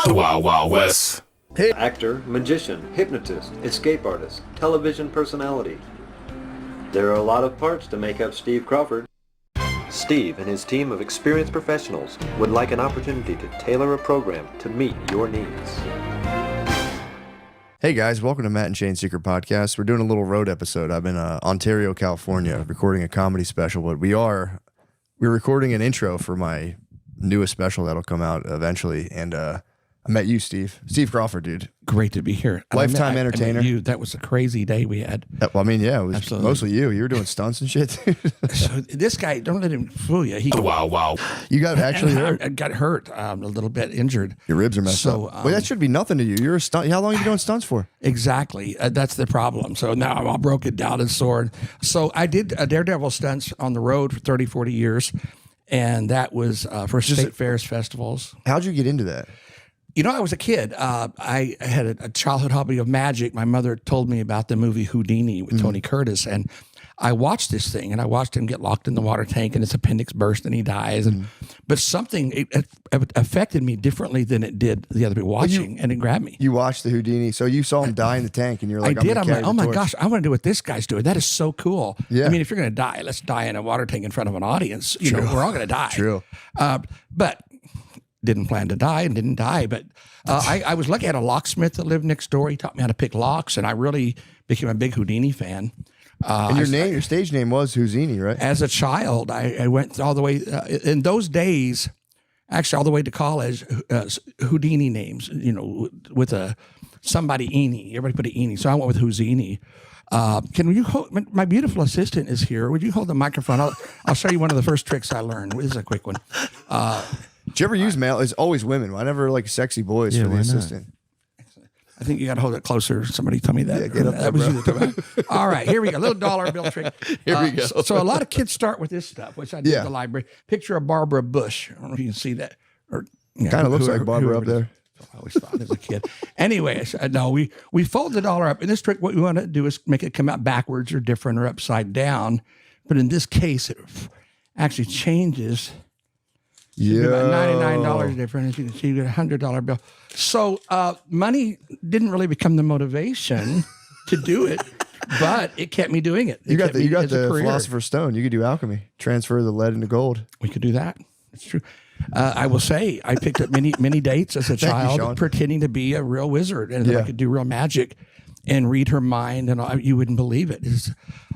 The Wild Wild West. Hey. Actor, magician, hypnotist, escape artist, television personality. There are a lot of parts to make up Steve Crawford. Steve and his team of experienced professionals would like an opportunity to tailor a program to meet your needs. Hey guys, welcome to Matt and Shane's Secret Podcast. We're doing a little road episode. I'm in Ontario, California, recording a comedy special, but we're recording an intro for my newest special that'll come out eventually. And I met you, Steve Crawford, dude. Great to be here. Lifetime entertainer. I met you. That was a crazy day we had. Well, I mean, yeah, it was Absolutely. Mostly you. You were doing stunts and shit. So this guy, don't let him fool you. The Wild Wild. You got actually hurt. I got hurt, a little bit injured. Your ribs are messed up. Well, that should be nothing to you. You're a stunt. How long have you been doing stunts for? Exactly. That's the problem. So now I'm all broken down and sore. So I did Daredevil stunts on the road for 30, 40 years. And that was for state fairs, festivals. How'd you get into that? You know, I was a kid. I had a childhood hobby of magic. My mother told me about the movie Houdini with Tony Curtis. And I watched this thing, and I watched him get locked in the water tank, and his appendix burst, and he dies. But something it affected me differently than it did the other people watching, and it grabbed me. You watched the Houdini, so you saw him die in the tank, and you're like, I did. I'm like, oh my torch. gosh, I want to do what this guy's doing. That is so cool. Yeah. I mean, if you're going to die, let's die in a water tank in front of an audience. You know, we're all going to die. True. But didn't plan to die and didn't die. But I was lucky. I had a locksmith that lived next door. He taught me how to pick locks, and I really became a big Houdini fan. And your stage name was Houdini, right? As a child, I went all the way, in those days, actually all the way to college, Houdini names, you know, with somebody Eenie. Everybody put an Eenie. So I went with Houdini. Can you hold, my beautiful assistant is here. Would you hold the microphone? I'll show you one of the first tricks I learned. This is a quick one. Did you ever use male? It's always women. I never like sexy boys for the assistant. I think you got to hold it closer. Somebody told me that. Yeah, get up there, was you that told me. All right, here we go. Little dollar bill trick. Here we go. So a lot of kids start with this stuff, which I did at the library. Picture of Barbara Bush. I don't know if you can see that. Or kind of looks like Barbara up there. I always thought as a kid. Anyway, no, we fold the dollar up. In this trick, what we want to do is make it come out backwards or different or upside down. But in this case, it actually changes. Yeah, about $99 different. As you can see, you get a $100 bill. So money didn't really become the motivation to do it, but it kept me doing it. You got the Philosopher's Stone. You could do alchemy, transfer the lead into gold. We could do that. It's true. I will say I picked up many dates as a child, pretending to be a real wizard, and that I could do real magic and read her mind, and you wouldn't believe it.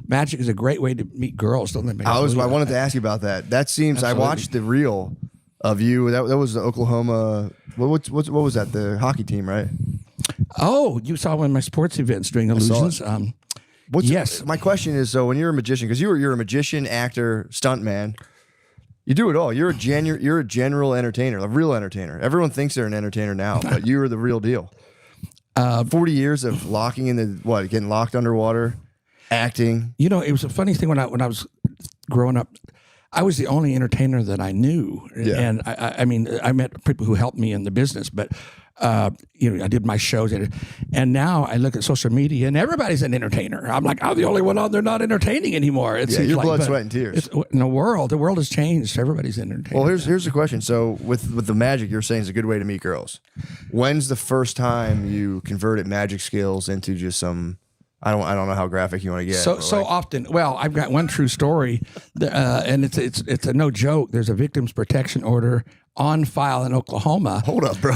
Magic is a great way to meet girls. Don't let me. I wanted to ask you about that. That seems. Absolutely. I watched the reel of you. That was the Oklahoma. What was that? The hockey team, right? Oh, you saw one of my sports events doing illusions. Yes. My question is, so when you're a magician, because you're a magician, actor, stuntman, you do it all. You're a general entertainer, a real entertainer. Everyone thinks they're an entertainer now, but you are the real deal. 40 years of locking in getting locked underwater, acting. You know, it was a funny thing when I was growing up. I was the only entertainer that I knew, and I mean, I met people who helped me in the business, but you know, I did my shows, and now I look at social media, and everybody's an entertainer. I'm like, I'm the only one on there not entertaining anymore. It seems your like, blood, sweat, and tears. In the world has changed. Everybody's entertaining. Well, here's the question. So with the magic, you're saying is a good way to meet girls. When's the first time you converted magic skills into just some? I don't know how graphic you want to get. So often. Well, I've got one true story, and it's a no joke. There's a victims protection order on file in Oklahoma. Hold up, bro.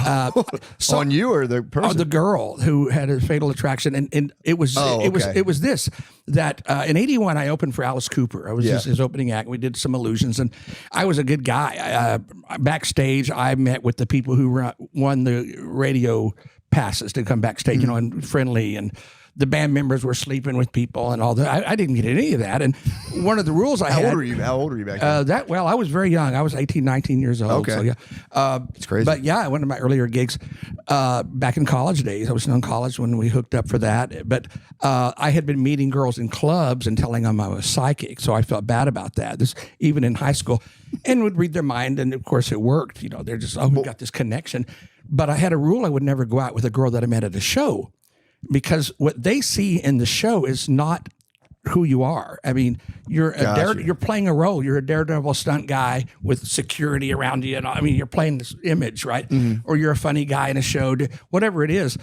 On you or the person? The girl who had a fatal attraction, and it was this that in '81 I opened for Alice Cooper. I was his opening act. We did some illusions, and I was a good guy. Backstage, I met with the people who won the radio passes to come backstage, you know, and friendly and. The band members were sleeping with people and all that. I didn't get any of that. And one of the rules I had. How old were you back then? I was very young. I was 18, 19 years old. Okay. So yeah. It's crazy. But yeah, one of my earlier gigs back in college days. I was in college when we hooked up for that. But I had been meeting girls in clubs and telling them I was psychic. So I felt bad about that. This even in high school. And would read their mind. And of course it worked. You know, they're just, we got this connection. But I had a rule I would never go out with a girl that I met at a show. Because what they see in the show is not who you are. I mean, you're you're playing a role. You're a daredevil stunt guy with security around you, and I mean, you're playing this image, right? Or you're a funny guy in a show, whatever it is.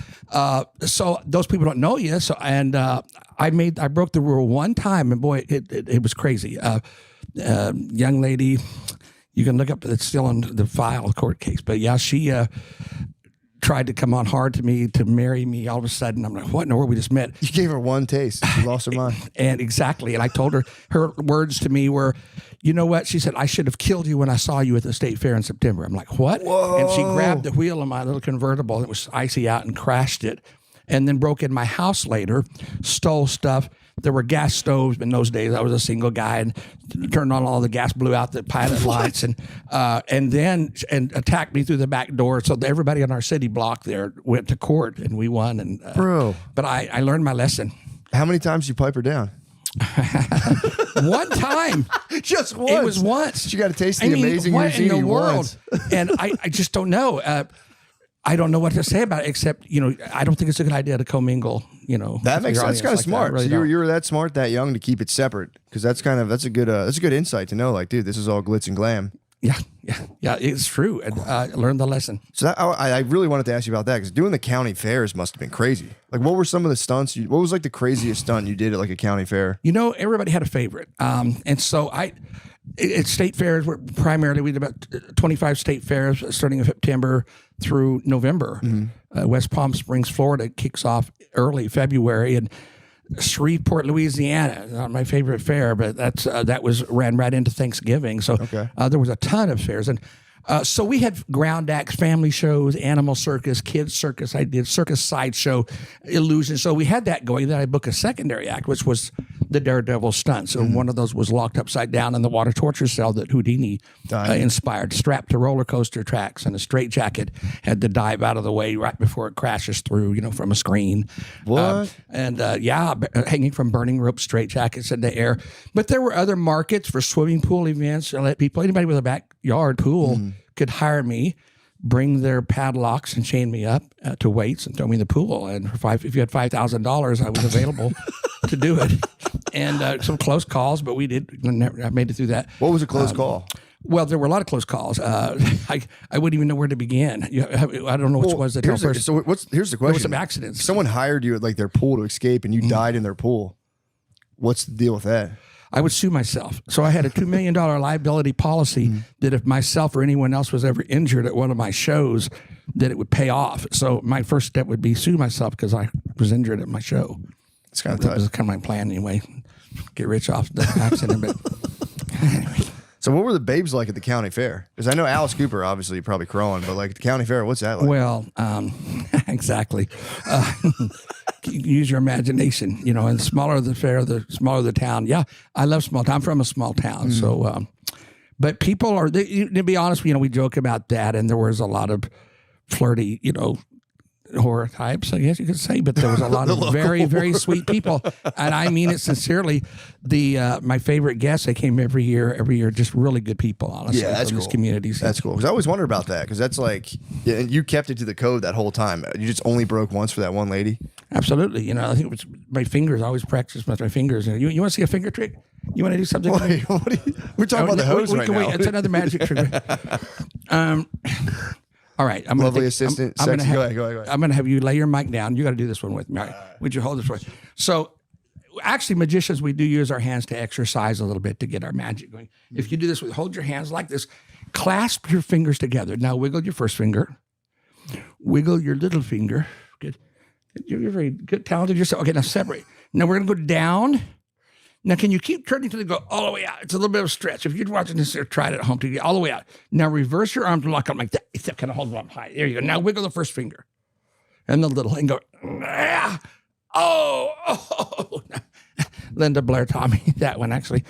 So those people don't know you. So I broke the rule one time, and boy, it was crazy. Young lady, you can look up it's still in the file court case, but yeah, she tried to come on hard to me to marry me. All of a sudden, I'm like, what in the world? We just met. You gave her one taste. She lost her mind. And exactly. And I told her words to me were, you know what? She said, I should have killed you when I saw you at the state fair in September. I'm like, what? Whoa. And she grabbed the wheel of my little convertible. It was icy out and crashed it. And then broke in my house later, stole stuff. There were gas stoves in those days. I was a single guy and turned on all the gas, blew out the pilot lights, and then attacked me through the back door. So everybody on our city block there went to court, and we won. And bro, but I learned my lesson. How many times did you pipe her down? One time. Just once. It was once. She got to taste the amazing what in the world? Once. And I just don't know. I don't know what to say about it, except, I don't think it's a good idea to commingle, That makes sense. That's kind of smart. Really so you were that smart, that young to keep it separate. Because that's a good insight to know. Like, dude, this is all glitz and glam. Yeah. It's true. And I learned the lesson. So I really wanted to ask you about that, because doing the county fairs must have been crazy. Like, what were some of the stunts? What was like the craziest stunt you did at like a county fair? Everybody had a favorite. And so at state fairs, we did about 25 state fairs starting in September through November. West Palm Springs, Florida kicks off early February, and Shreveport, Louisiana, not my favorite fair, but that ran right into Thanksgiving. So there was a ton of fairs, and so we had ground acts, family shows, animal circus, kids circus. I did circus sideshow, illusion. So we had that going. Then I booked a secondary act, which was the Daredevil stunt. So one of those was locked upside down in the water torture cell that Houdini inspired, strapped to roller coaster tracks, and a straitjacket, had to dive out of the way right before it crashes through, from a screen. What? Hanging from burning rope straitjackets in the air. But there were other markets for swimming pool events. Anybody with a backyard pool could hire me, bring their padlocks and chain me up to weights and throw me in the pool. And if you had $5,000, I was available to do it. And some close calls, but I made it through that. What was a close call? Well, there were a lot of close calls. I wouldn't even know where to begin. I don't know which was the first. So here's the question. There were some accidents. If someone hired you at like their pool to escape, and you died in their pool, what's the deal with that? I would sue myself. So I had a $2 million liability policy that if myself or anyone else was ever injured at one of my shows, that it would pay off. So my first step would be sue myself because I was injured at my show. It's kind of That was kind of my plan anyway. Get rich off the accident. But anyway. So what were the babes like at the county fair? Because I know Alice Cooper, obviously, you're probably crowing, but like at the county fair, what's that like? Well, exactly. Use your imagination, and the smaller the fair, the smaller the town. Yeah, I love small town. I'm from a small town. So, but people to be honest, we joke about that, and there was a lot of flirty, horror types, I guess you could say, but there was a lot of very, very sweet people, and I mean it sincerely. My favorite guests, they came every year, just really good people, honestly. Yeah, that's from cool. This community. That's cool, because I always wondered about that, because that's like, and you kept it to the code that whole time. You just only broke once for that one lady. Absolutely. I think it was my fingers. I always practice with my fingers. You want to see a finger trick? You want to do something? Wait, we're talking about the hose right now. It's another magic trick. All right. Lovely assistant. Go ahead. I'm going to have you lay your mic down. You got to do this one with me. All right. Would you hold this for me? So, actually, magicians, we do use our hands to exercise a little bit to get our magic going. If you do this, hold your hands like this. Clasp your fingers together. Now, wiggle your first finger. Wiggle your little finger. Good. You're very good, talented yourself. Okay, now separate. Now, we're going to go down. Now, can you keep turning to go all the way out? It's a little bit of a stretch. If you're watching this or try it at home, to get all the way out. Now, reverse your arms and lock them like that. Except kind of hold them up high. There you go. Now, wiggle the first finger. And the little, and go, ah, oh. Linda Blair taught me that one, actually.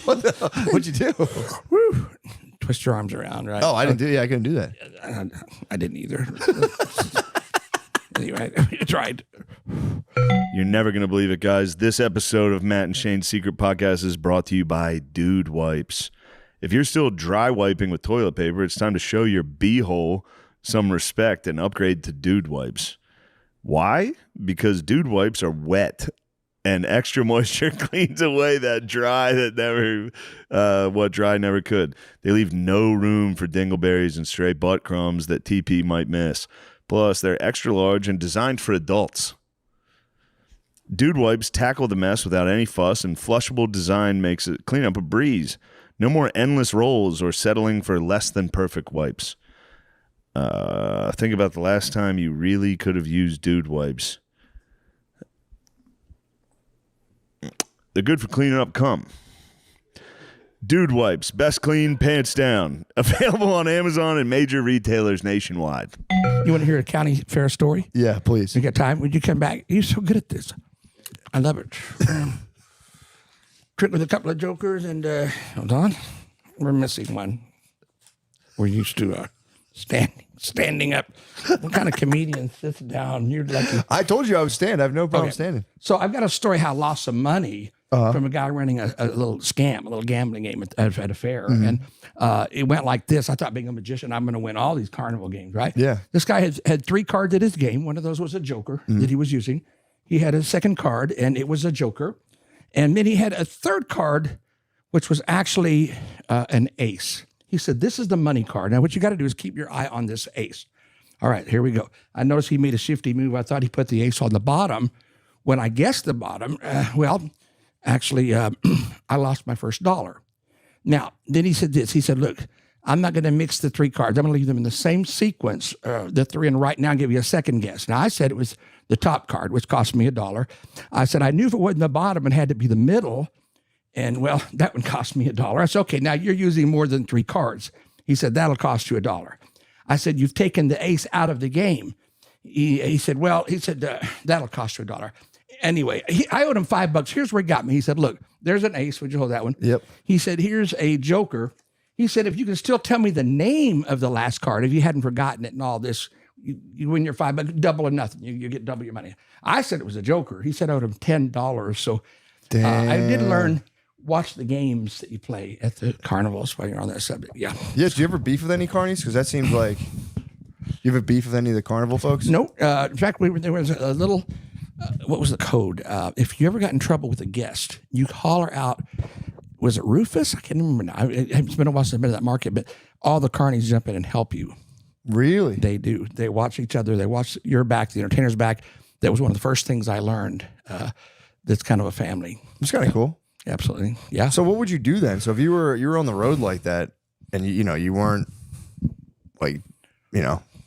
What'd you do? Woo. Twist your arms around, right? Oh, I couldn't do that. I didn't either. Anyway, I tried. You're never going to believe it, guys. This episode of Matt and Shane's Secret Podcast is brought to you by Dude Wipes. If you're still dry wiping with toilet paper, it's time to show your beehole some respect and upgrade to Dude Wipes. Why? Because Dude Wipes are wet. and extra moisture cleans away that dry what dry never could. They leave no room for dingleberries and stray butt crumbs that TP might miss. Plus, they're extra large and designed for adults. Dude wipes tackle the mess without any fuss, and flushable design makes it clean up a breeze. No more endless rolls or settling for less than perfect wipes. Think about the last time you really could have used Dude wipes. They're good for cleaning up cum. Dude wipes, best clean, pants down. Available on Amazon and major retailers nationwide. You want to hear a county fair story? Yeah, please. You got time? Would you come back? You're so good at this. I love it. Trick with a couple of jokers and hold on. We're missing one. We're used to standing up. What kind of comedian sits down? You're lucky. I told you I would stand. I have no problem standing. So I've got a story how I lost some money from a guy running a little scam, a little gambling game at a fair. Mm-hmm. And it went like this. I thought, being a magician, I'm going to win all these carnival games, right? Yeah. This guy had 3 cards at his game. One of those was a joker that he was using. He had a second card, and it was a joker. And then he had a third card, which was actually an ace. He said, this is the money card. Now, what you got to do is keep your eye on this ace. All right, here we go. I noticed he made a shifty move. I thought he put the ace on the bottom. When I guessed the bottom, actually, I lost my first $1. Now, then he said this. He said, look, I'm not going to mix the 3 cards. I'm going to leave them in the same sequence, the 3 and right now, and give you a second guess. Now, I said it was the top card, which cost me $1. I said, I knew if it wasn't the bottom, it had to be the middle. And, well, that one cost me $1. I said, okay, now you're using more than 3 cards. He said, that'll cost you $1. I said, you've taken the ace out of the game. He said, that'll cost you $1. Anyway, I owed him $5. Here's where he got me. He said, look, there's an ace. Would you hold that one? Yep. He said, here's a joker. He said, if you can still tell me the name of the last card, if you hadn't forgotten it and all this, you win your $5, double or nothing. You get double your money. I said it was a joker. He said I owed him $10. So I did learn, watch the games that you play at the carnivals while you're on that subject. Yeah. Yes. Do you ever beef with any carnies? Because that seems like you ever beef with any of the carnival folks? No. In fact, there was a little, what was the code? If you ever got in trouble with a guest, you holler out, was it Rufus? I can't remember now. It's been a while since I've been to that market, but all the carnies jump in and help you. Really? They do. They watch each other. They watch your back, the entertainer's back. That was one of the first things I learned. That's kind of a family. It's kind of cool. Absolutely. Yeah. So what would you do then? So if you were on the road like that and you weren't like,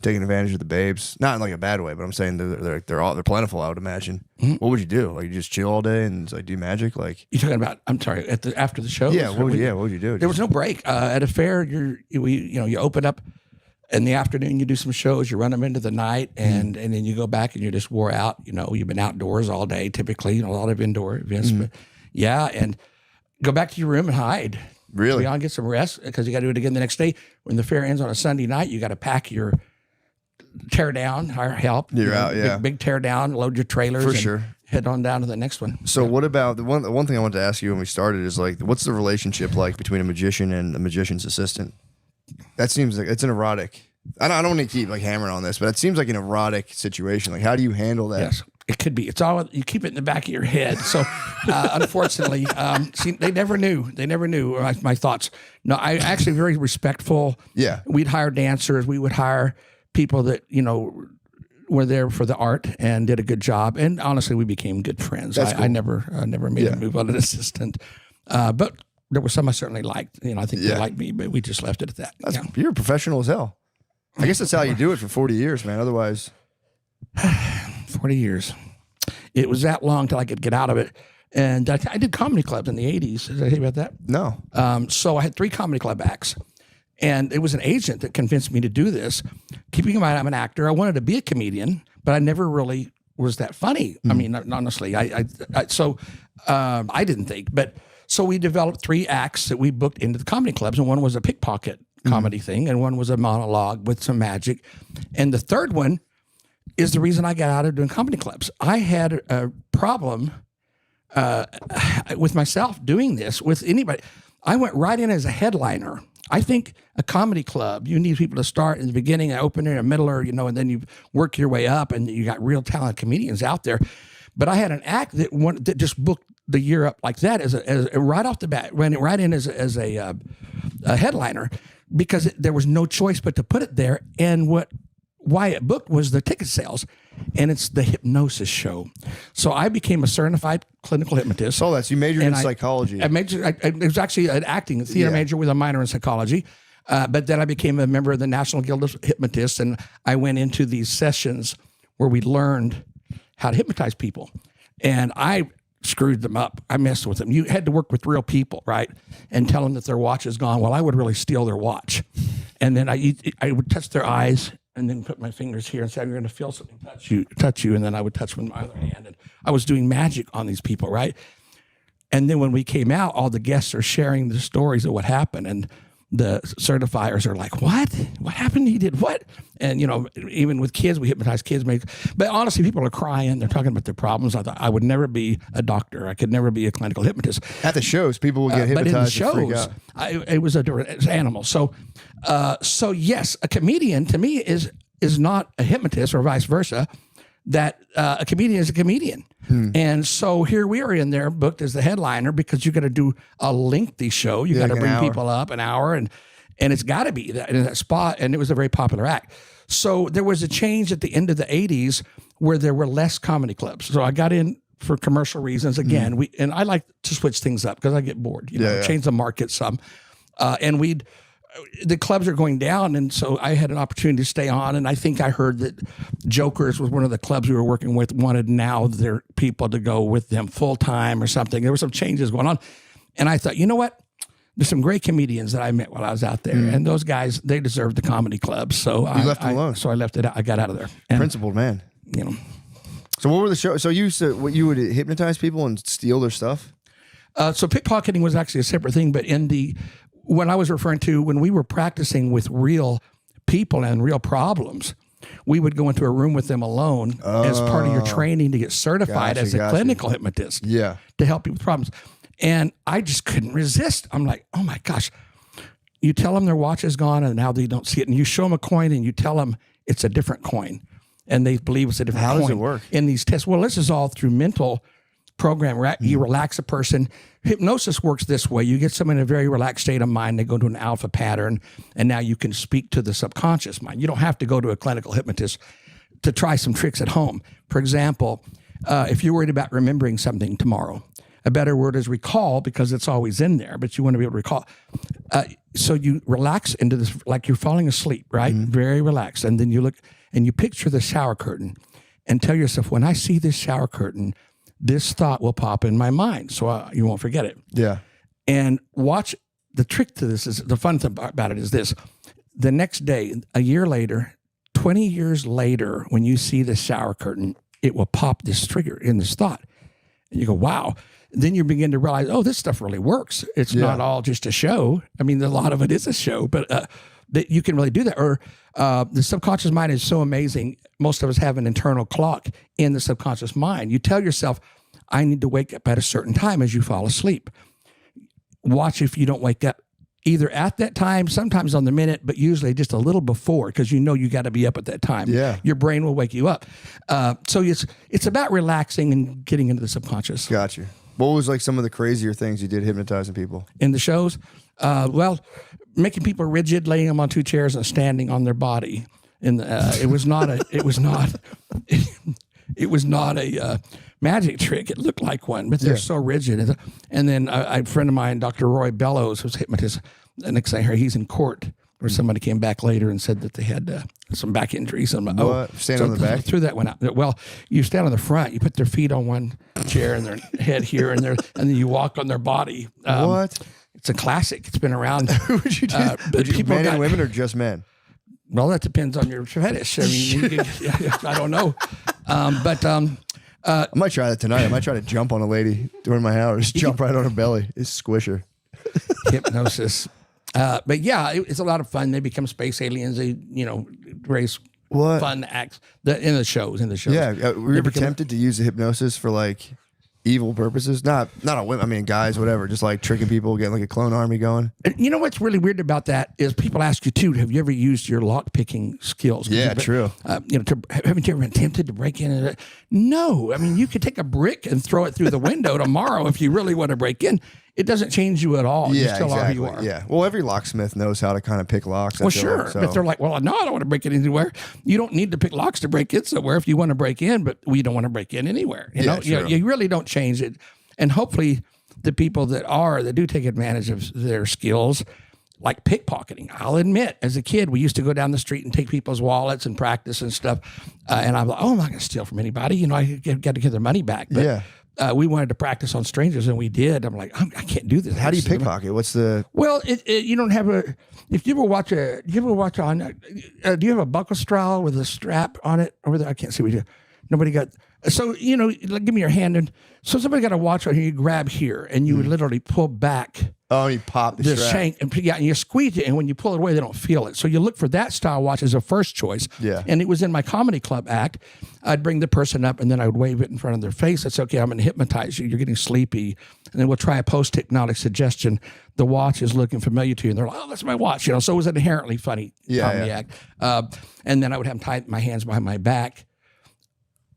taking advantage of the babes, not in like a bad way, but I'm saying they're plentiful, I would imagine. Mm-hmm. What would you do? Like, you just chill all day and like do magic? Like, you're talking about? I'm sorry. After the show? Yeah. What would you do? There was no break at a fair. You open up in the afternoon. You do some shows. You run them into the night, and then you go back and you're just wore out. You've been outdoors all day. Typically, a lot of indoor events. Mm-hmm. But yeah, and go back to your room and hide. Really? Get some rest, because you got to do it again the next day. When the fair ends on a Sunday night, you got to pack your tear down, hire help. You're out, yeah. Big tear down, load your trailers. For sure. Head on down to the next one. So what about the one thing I wanted to ask you when we started is like, what's the relationship like between a magician and a magician's assistant? That seems like it's an erotic. I don't want to keep like hammering on this, but it seems like an erotic situation. Like, how do you handle that? Yes, it could be. It's all, you keep it in the back of your head. So unfortunately, they never knew. They never knew my thoughts. No, I actually very respectful. Yeah. We'd hire dancers. We would hire people that, were there for the art and did a good job. And honestly, we became good friends. That's cool. I never made a move on an assistant. But there were some I certainly liked. I think they liked me, but we just left it at that. You're a professional as hell. I guess that's how you do it for 40 years, man. Otherwise. 40 years. It was that long till I could get out of it. And I did comedy clubs in the 80s. Did I hear about that? No. So I had 3 comedy club acts. And it was an agent that convinced me to do this. Keeping in mind, I'm an actor. I wanted to be a comedian, but I never really was that funny. I mean, honestly, I didn't think. But so we developed 3 acts that we booked into the comedy clubs, and one was a pickpocket comedy thing, and one was a monologue with some magic. And the third one is the reason I got out of doing comedy clubs. I had a problem with myself doing this with anybody. I went right in as a headliner. I think a comedy club, you need people to start in the beginning, an opener, a middler, and then you work your way up, and you got real talented comedians out there. But I had an act that just booked the year up like that as right off the bat, ran it right in as a headliner, because there was no choice but to put it there. And why it booked was the ticket sales, and it's the hypnosis show. So I became a certified clinical hypnotist. Oh, you majored in psychology. I was actually an acting theater major with a minor in psychology. But then I became a member of the National Guild of Hypnotists, and I went into these sessions where we learned how to hypnotize people. And I screwed them up. I messed with them. You had to work with real people, right? And tell them that their watch is gone. Well, I would really steal their watch. And then I would touch their eyes and then put my fingers here and say, you're going to feel something touch you. And then I would touch with my other hand. And I was doing magic on these people, right? And then when we came out, all the guests are sharing the stories of what happened. And the certifiers are like, what happened? He did what? And, even with kids, we hypnotize kids. But honestly, people are crying. They're talking about their problems. I thought I would never be a doctor. I could never be a clinical hypnotist. At the shows, people would get hypnotized. But in the shows, it was an animal. So yes, a comedian to me is not a hypnotist or vice versa. That a comedian is a comedian. And so here we are in there booked as the headliner, because you got to do a lengthy show. You got to bring people up an hour, and it's got to be in that spot. And it was a very popular act. So there was a change at the end of the 80s where there were less comedy clubs. So I got in for commercial reasons again. And I like to switch things up because I get bored. Change the market some. And the clubs are going down, and so I had an opportunity to stay on. And I think I heard that Jokers was one of the clubs we were working with, wanted now their people to go with them full time or something. There were some changes going on, and I thought, you know what? There's some great comedians that I met while I was out there, and those guys, they deserved the comedy clubs. So I left them alone. So I left it out. I got out of there. And, principled man. So what were the shows? So you would hypnotize people and steal their stuff? So pickpocketing was actually a separate thing, but when I was referring to when we were practicing with real people and real problems, we would go into a room with them alone as part of your training to get certified as a clinical hypnotist. Yeah. To help you with problems. And I just couldn't resist. I'm like, oh my gosh. You tell them their watch is gone and now they don't see it. And you show them a coin and you tell them it's a different coin. And they believe it's a different coin. How does it work? In these tests. Well, this is all through mental program, right? You relax a person. Hypnosis works this way. You get someone in a very relaxed state of mind. They go to an alpha pattern, and now you can speak to the subconscious mind. You don't have to go to a clinical hypnotist to try some tricks at home. For example, if you're worried about remembering something tomorrow, a better word is recall, because it's always in there, but you want to be able to recall. So you relax into this, like you're falling asleep, right? Very relaxed. And then you look and you picture the shower curtain and tell yourself, when I see this shower curtain, this thought will pop in my mind, so you won't forget it. Yeah. And watch, the trick to this is, the fun thing about it is this. The next day, a year later, 20 years later, when you see the shower curtain, it will pop this trigger in this thought. And you go, wow. Then you begin to realize, oh, this stuff really works. It's not all just a show. I mean, a lot of it is a show, but that you can really do that. Or the subconscious mind is so amazing. Most of us have an internal clock in the subconscious mind. You tell yourself, I need to wake up at a certain time as you fall asleep. Watch if you don't wake up either at that time, sometimes on the minute, but usually just a little before, because you know you got to be up at that time. Yeah. Your brain will wake you up. So it's about relaxing and getting into the subconscious. Gotcha. What was like some of the crazier things you did hypnotizing people? In the shows? Well, making people rigid, laying them on two chairs and standing on their body. It was not a magic trick. It looked like one, but they're so rigid. And then a friend of mine, Dr. Roy Bellows, who's a hypnotist, the next thing I heard, he's in court where somebody came back later and said that they had some back injuries. And stand on the back? Threw that one out. Well, you stand on the front, you put their feet on one chair and their head here, and then you walk on their body. What? It's a classic. It's been around. Who would you do? Men and women or just men? Well, that depends on your fetish. I mean, I don't know. I might try that tonight. I might try to jump on a lady during my hours. Jump right on her belly. It's squish her. Hypnosis. But yeah, it's a lot of fun. They become space aliens. They, raise fun acts in the shows. Yeah. Were you ever tempted to use the hypnosis for like evil purposes? Not on women. I mean, guys, whatever. Just like tricking people, getting like a clone army going. And you know what's really weird about that is people ask you too, have you ever used your lock picking skills? Yeah, true. Haven't you ever been tempted to break in? No. I mean, you could take a brick and throw it through the window tomorrow if you really want to break in. It doesn't change you at all. Yeah, you still exactly. are who you are. Yeah. Well, every locksmith knows how to kind of pick locks. Well, sure. So. But they're like, well, no, I don't want to break it anywhere. You don't need to pick locks to break in somewhere if you want to break in, but we don't want to break in anywhere. You really don't change it. And hopefully the people that do take advantage of their skills, like pickpocketing. I'll admit, as a kid, we used to go down the street and take people's wallets and practice and stuff. And I'm like, oh, I'm not going to steal from anybody. I got to get their money back. But we wanted to practice on strangers, and we did. I'm like, I can't do this. How do you pickpocket? What's the? Well, you don't have a. If you ever watch on, do you have a buckle straw with a strap on it over there? I can't see what you. Nobody got. So like, give me your hand, and so somebody got a watch on here. You grab here, and you would literally pull back. Oh, you pop the strap. Shank, and you squeeze it, and when you pull it away, they don't feel it. So you look for that style watch as a first choice. Yeah. And it was in my comedy club act. I'd bring the person up, and then I would wave it in front of their face. It's okay. I'm going to hypnotize you. You're getting sleepy, and then we'll try a post-hypnotic suggestion. The watch is looking familiar to you, and they're like, "Oh, that's my watch." So it was an inherently funny comedy act. And then I would have them tie my hands behind my back.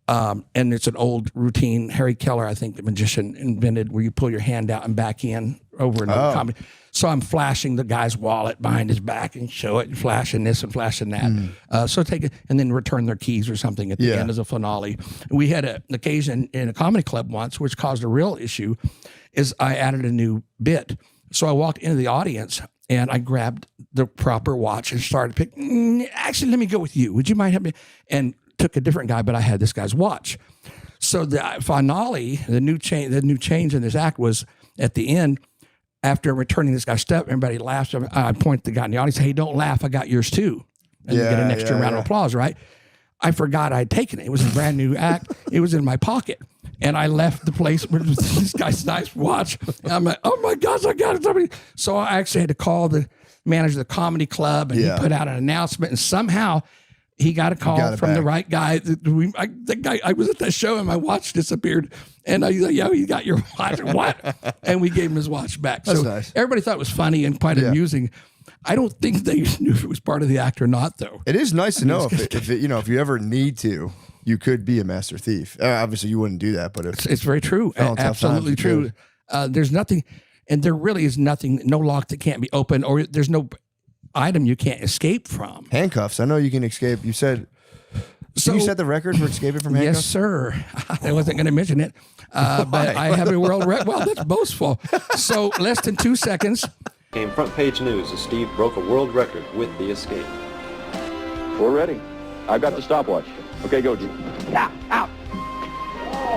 And it's an old routine. Harry Keller, I think, the magician, invented where you pull your hand out and back in over and over comedy. So I'm flashing the guy's wallet behind his back and show it, and flashing this and flashing that. So take it and then return their keys or something at the end as a finale. We had an occasion in a comedy club once, which caused a real issue, is I added a new bit. So I walked into the audience and I grabbed the proper watch and started picking. Actually, let me go with you. Would you mind helping me? And took a different guy, but I had this guy's watch. So the finale, the new change in this act was at the end. After returning this guy's stuff, everybody laughs. I point to the guy in the audience, "Hey, don't laugh. I got yours too." And you get an extra round of applause, right? I forgot I'd taken it. It was a brand new act. It was in my pocket. And I left the place with this guy's nice watch. And I'm like, oh my gosh, I got it. So I actually had to call the manager of the comedy club, and he put out an announcement, and somehow he got a call from the right guy. The guy, I was at that show and my watch disappeared. And I was like, "Yo, you got your watch." What? And we gave him his watch back. That's so nice. Everybody thought it was funny and quite amusing. I don't think they knew if it was part of the act or not, though. It is nice to know if you ever need to, you could be a master thief. Obviously, you wouldn't do that, but it's very true. Absolutely true. There's nothing, and there really is nothing, no lock that can't be opened, or there's no item you can't escape from. Handcuffs. I know you can escape. You said. So you set the record for escaping from handcuffs? Yes, sir. I wasn't going to mention it, but I have a world record. Well, that's boastful. So less than 2 seconds. Came front page news as Steve broke a world record with the escape. We're ready. I've got the stopwatch. Okay, go, G. Yeah, out.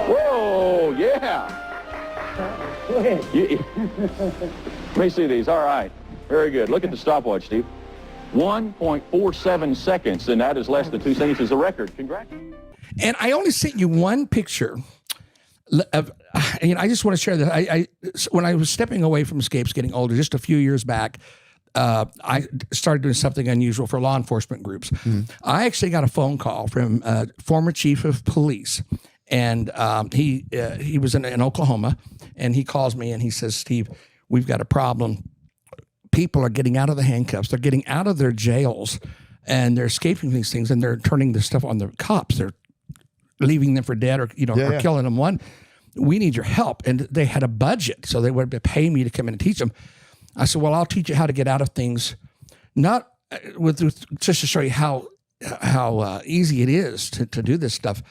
Whoa, yeah. Go ahead. Let me see these. All right. Very good. Look at the stopwatch, Steve. 1.47 seconds, and that is less than 2 seconds is a record. Congrats. And I only sent you one picture of, I just want to share that. When I was stepping away from escapes, getting older, just a few years back, I started doing something unusual for law enforcement groups. Mm-hmm. I actually got a phone call from a former chief of police, and he was in Oklahoma, and he calls me and he says, "Steve, we've got a problem. People are getting out of the handcuffs. They're getting out of their jails, and they're escaping these things, and they're turning this stuff on the cops. They're leaving them for dead, or or killing them. One, we need your help." And they had a budget, so they would pay me to come in and teach them. I said, "Well, I'll teach you how to get out of things, not with just to show you how easy it is to do this stuff.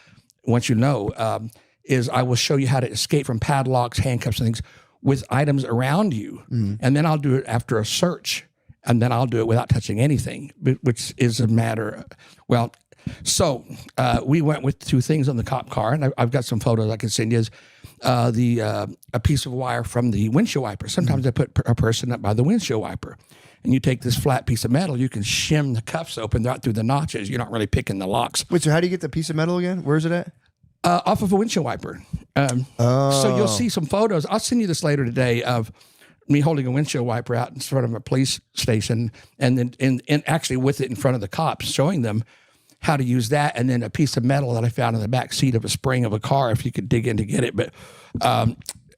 Once you know, is I will show you how to escape from padlocks, handcuffs, and things." With items around you, and then I'll do it after a search, and then I'll do it without touching anything, which is a matter. Well, so we went with 2 things on the cop car, and I've got some photos I can send you. A piece of wire from the windshield wiper. Sometimes I put a person up by the windshield wiper, and you take this flat piece of metal, you can shim the cuffs open right through the notches. You're not really picking the locks. Wait, so how do you get the piece of metal again? Where is it at? Off of a windshield wiper. So you'll see some photos. I'll send you this later today of me holding a windshield wiper out in front of a police station, and then and actually with it in front of the cops, showing them how to use that, and then a piece of metal that I found in the back seat of a spring of a car, if you could dig in to get it. But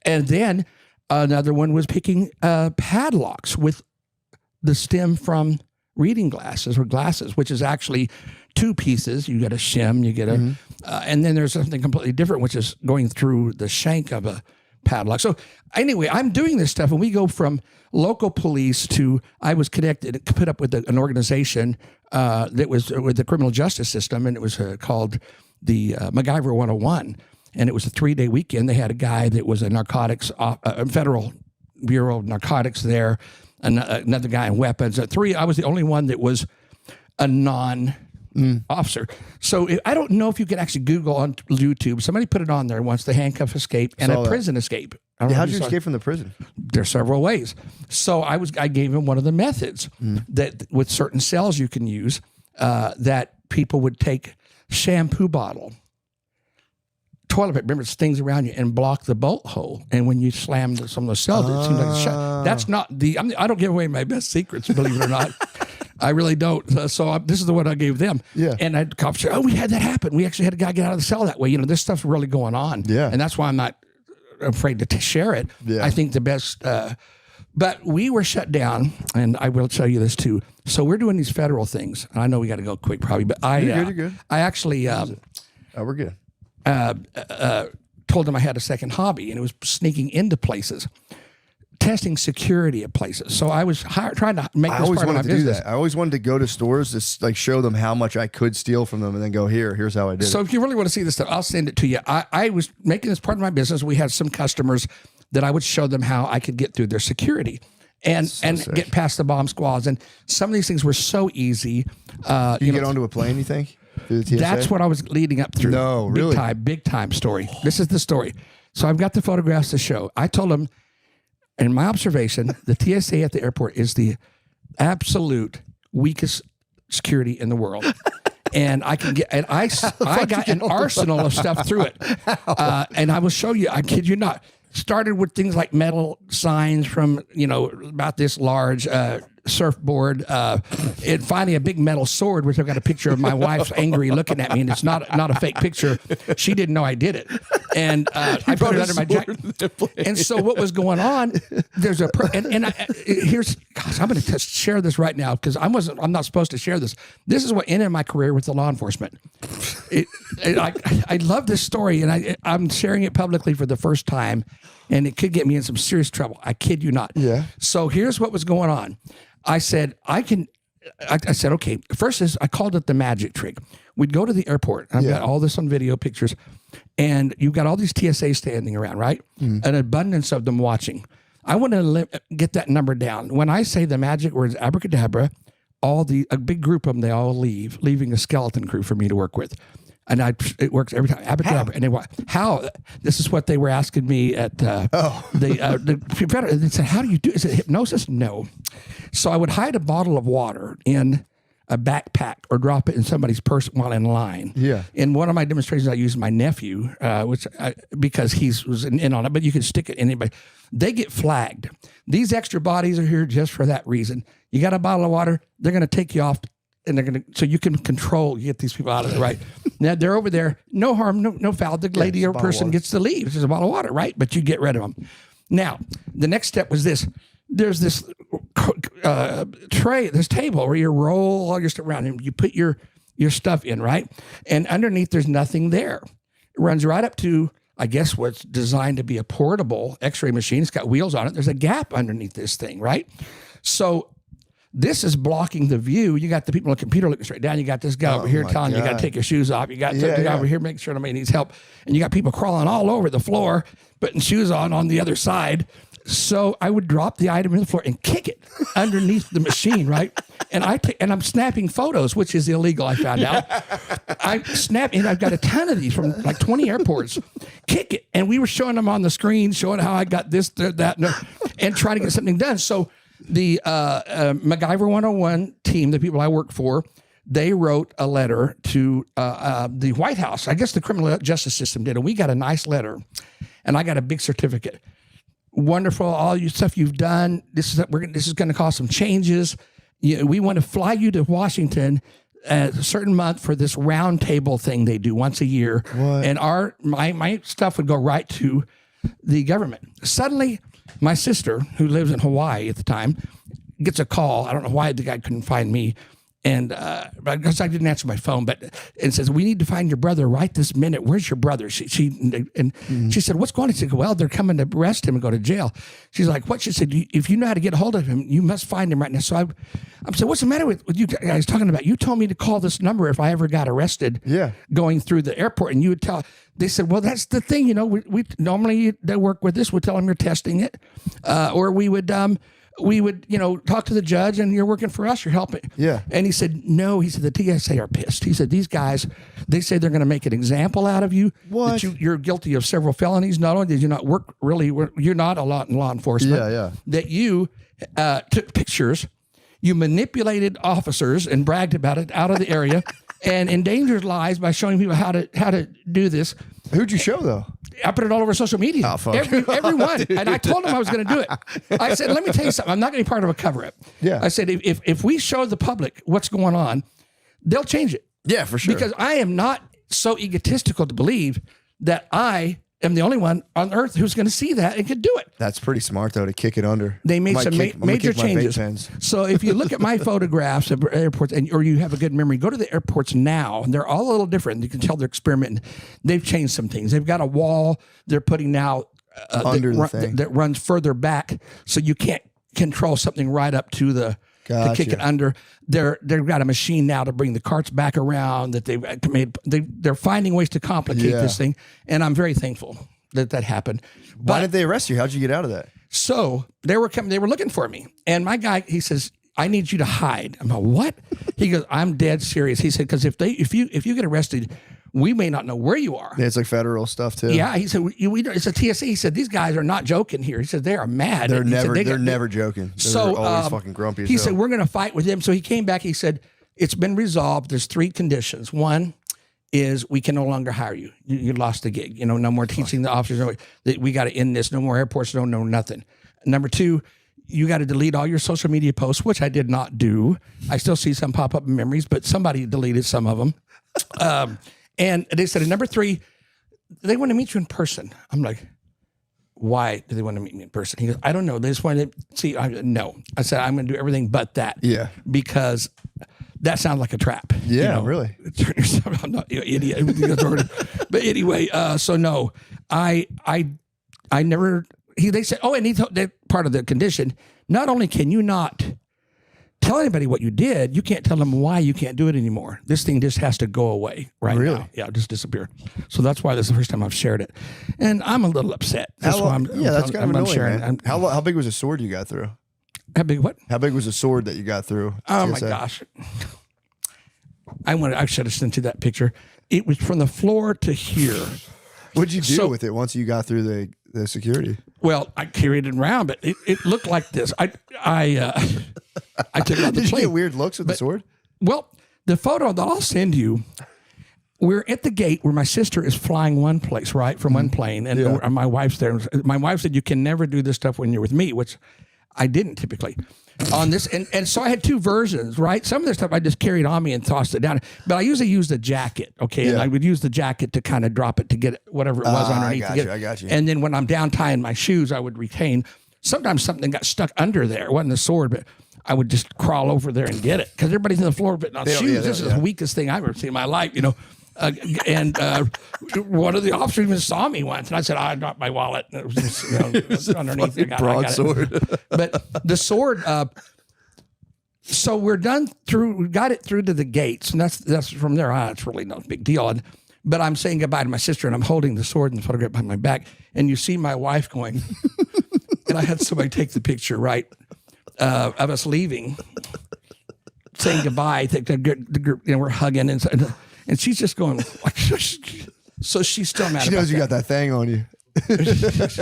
and then another one was picking padlocks with the stem from reading glasses, which is actually two pieces. You get a shim, you get a, and then there's something completely different, which is going through the shank of a padlock. So anyway, I'm doing this stuff, and we go from local police to, I was connected, put up with an organization that was with the criminal justice system, and it was called the MacGyver 101. And it was a 3-day weekend. They had a guy that was a narcotics, Federal Bureau of Narcotics there, another guy in weapons. I was the only one that was a non-officer. So I don't know if you can actually Google on YouTube. Somebody put it on there once, the handcuff escape and a prison escape. How did you escape from the prison? There's several ways. So I gave him one of the methods that with certain cells you can use that people would take shampoo bottle, toilet paper, remember, it stings around you, and block the bolt hole. And when you slam some of those cells, it seems like a shot. That's not I don't give away my best secrets, believe it or not. I really don't. So this is the one I gave them. Yeah. And I cops said, we had that happen. We actually had a guy get out of the cell that way. This stuff's really going on. Yeah. And that's why I'm not afraid to share it. Yeah. I think the best, but we were shut down, and I will tell you this too. So we're doing these federal things. I know we got to go quick probably, but You're good. I actually, we're good. told them I had a second hobby, and it was sneaking into places, testing security at places. So I was trying to make this part of my business. I always wanted to go to stores to show them how much I could steal from them, and then go, here's how I did it. So if you really want to see this stuff, I'll send it to you. I was making this part of my business. We had some customers that I would show them how I could get through their security and get past the bomb squads. And some of these things were so easy. You get onto a plane, you think? Through the TSA? That's what I was leading up through. No, really? Big time story. This is the story. So I've got the photographs to show. I told them, in my observation, the TSA at the airport is the absolute weakest security in the world. And I can get, and I got an arsenal of stuff through it. And I will show you, I kid you not. Started with things like metal signs from, about this large, surfboard, and finally a big metal sword, which I've got a picture of my wife's angry looking at me, and it's not a fake picture. She didn't know I did it, and I put it under my jacket. And so what was going on? There's here's, gosh, I'm going to share this right now because I'm not supposed to share this. This is what ended my career with the law enforcement. I love this story, and I'm sharing it publicly for the first time, and it could get me in some serious trouble. I kid you not. Yeah. So here's what was going on. I said, I said, okay, first is I called it the magic trick. We'd go to the airport. I've got all this on video pictures, and you've got all these TSA standing around, right? An abundance of them watching. I want to get that number down. When I say the magic words abracadabra, a big group of them, they all leaving a skeleton crew for me to work with. And it works every time. Abracadabra. And how? This is what they were asking me at the Confederate. They said, how do you do? Is it hypnosis? No. So I would hide a bottle of water in a backpack or drop it in somebody's purse while in line. Yeah. In one of my demonstrations, I used my nephew, because he was in on it, but you can stick it in anybody. They get flagged. These extra bodies are here just for that reason. You got a bottle of water, they're going to take you off, and so you can get these people out of there, right? Now they're over there, no harm, no foul. The lady or person gets to leave. It's just a bottle of water, right? But you get rid of them. Now, the next step was this. There's this tray, this table where you roll all your stuff around and you put your stuff in, right? And underneath, there's nothing there. It runs right up to, I guess, what's designed to be a portable x-ray machine. It's got wheels on it. There's a gap underneath this thing, right? So this is blocking the view. You got the people on the computer looking straight down. You got this guy over here telling you got to take your shoes off. You got the guy over here making sure nobody needs help. And you got people crawling all over the floor, putting shoes on the other side. So I would drop the item in the floor and kick it underneath the machine, right? And I'm snapping photos, which is illegal, I found out. And I've got a ton of these from like 20 airports. Kick it. And we were showing them on the screen, showing how I got this, that, and trying to get something done. So the MacGyver 101 team, the people I work for, they wrote a letter to the White House. I guess the criminal justice system did. And we got a nice letter. And I got a big certificate. Wonderful, all your stuff you've done. This is going to cause some changes. We want to fly you to Washington a certain month for this round table thing they do once a year. What? And my stuff would go right to the government. Suddenly, my sister, who lives in Hawaii at the time, gets a call. I don't know why the guy couldn't find me. And because I didn't answer my phone, and says, we need to find your brother right this minute. Where's your brother? She said, what's going on? She said, well, they're coming to arrest him and go to jail. She's like, what? She said, if you know how to get a hold of him, you must find him right now. So I'm saying, what's the matter with you guys talking about? You told me to call this number if I ever got arrested going through the airport. And you would tell, they said, well, that's the thing. We normally, they work with this. We tell them you're testing it. Or we would, talk to the judge and you're working for us, you're helping. Yeah. And he said, no, he said, the TSA are pissed. He said, these guys, they say they're going to make an example out of you. What? That you're guilty of several felonies. Not only did you not work you're not a lot in law enforcement. Yeah. That you took pictures, you manipulated officers and bragged about it out of the area and endangered lives by showing people how to do this. Who'd you show though? I put it all over social media. Oh, fuck. Everyone. And I told them I was going to do it. I said, let me tell you something. I'm not going to be part of a cover-up. Yeah. I said, if we show the public what's going on, they'll change it. Yeah, for sure. Because I am not so egotistical to believe that I am the only one on earth who's going to see that and can do it. That's pretty smart though to kick it under. They made some major changes. Pens. So if you look at my photographs of airports, or you have a good memory, go to the airports now, and they're all a little different. You can tell they're experimenting. They've changed some things. They've got a wall they're putting now under the thing that runs further back, so you can't control something right up to the. To kick it under. They've got a machine now to bring the carts back around that they've made. They're finding ways to complicate this thing, and I'm very thankful that happened. Why did they arrest you? How'd you get out of that? So they were looking for me, and my guy, he says, I need you to hide. I'm like, what? He goes, I'm dead serious. He said, because if you get arrested, we may not know where you are. Yeah, it's like federal stuff too. Yeah, he said, it's a TSA. He said, these guys are not joking here. He said, they are mad. They're They're never joking. So they're always fucking grumpy. He said, we're going to fight with them. So he came back. He said, it's been resolved. There's 3 conditions. One is we can no longer hire you. You lost the gig. No more teaching the officers. We got to end this. No more airports. No nothing. Number 2, you got to delete all your social media posts, which I did not do. I still see some pop up in memories, but somebody deleted some of them. And they said, number 3, they want to meet you in person. I'm like, why do they want to meet me in person? He goes, I don't know. They just wanted to see. No. I said, I'm going to do everything but that. Yeah. Because that sounds like a trap. Yeah, really. Turn yourself. I'm not an idiot. But anyway, so no, I never. They said, and he told that part of the condition. Not only can you not tell anybody what you did, you can't tell them why you can't do it anymore. This thing just has to go away now. Yeah, just disappear. So that's why this is the first time I've shared it, and I'm a little upset. That's kind of annoying, man. How big was the sword you got through? How big what? How big was the sword that you got through? Oh my gosh! I should have sent you that picture. It was from the floor to here. What'd you do with it once you got through the security? Well, I carried it around, but it looked like this. I took it out the plane. Did you get weird looks with the sword? Well, the photo that I'll send you, we're at the gate where my sister is flying one place, right, from one plane, and my wife's there. My wife said, you can never do this stuff when you're with me, which I didn't typically. On this, and so I had 2 versions, right? Some of the stuff I just carried on me and tossed it down, but I usually use the jacket, okay? Yeah. And I would use the jacket to kind of drop it to get whatever it was underneath. I got you. And then when I'm down tying my shoes, I would retain. Sometimes something got stuck under there. It wasn't the sword, but I would just crawl over there and get it because everybody's on the floor putting on shoes. This is the weakest thing I've ever seen in my life, and one of the officers even saw me once, and I said, I dropped my wallet. And it was just, underneath. I got sword. But the sword. So we're done through. We got it through to the gates, and that's from there on. It's really no big deal. But I'm saying goodbye to my sister, and I'm holding the sword and the photograph behind my back, and you see my wife going, and I had somebody take the picture, right, of us leaving, saying goodbye. We're hugging, and she's just going like, so she's still mad. She knows you got that thing on you.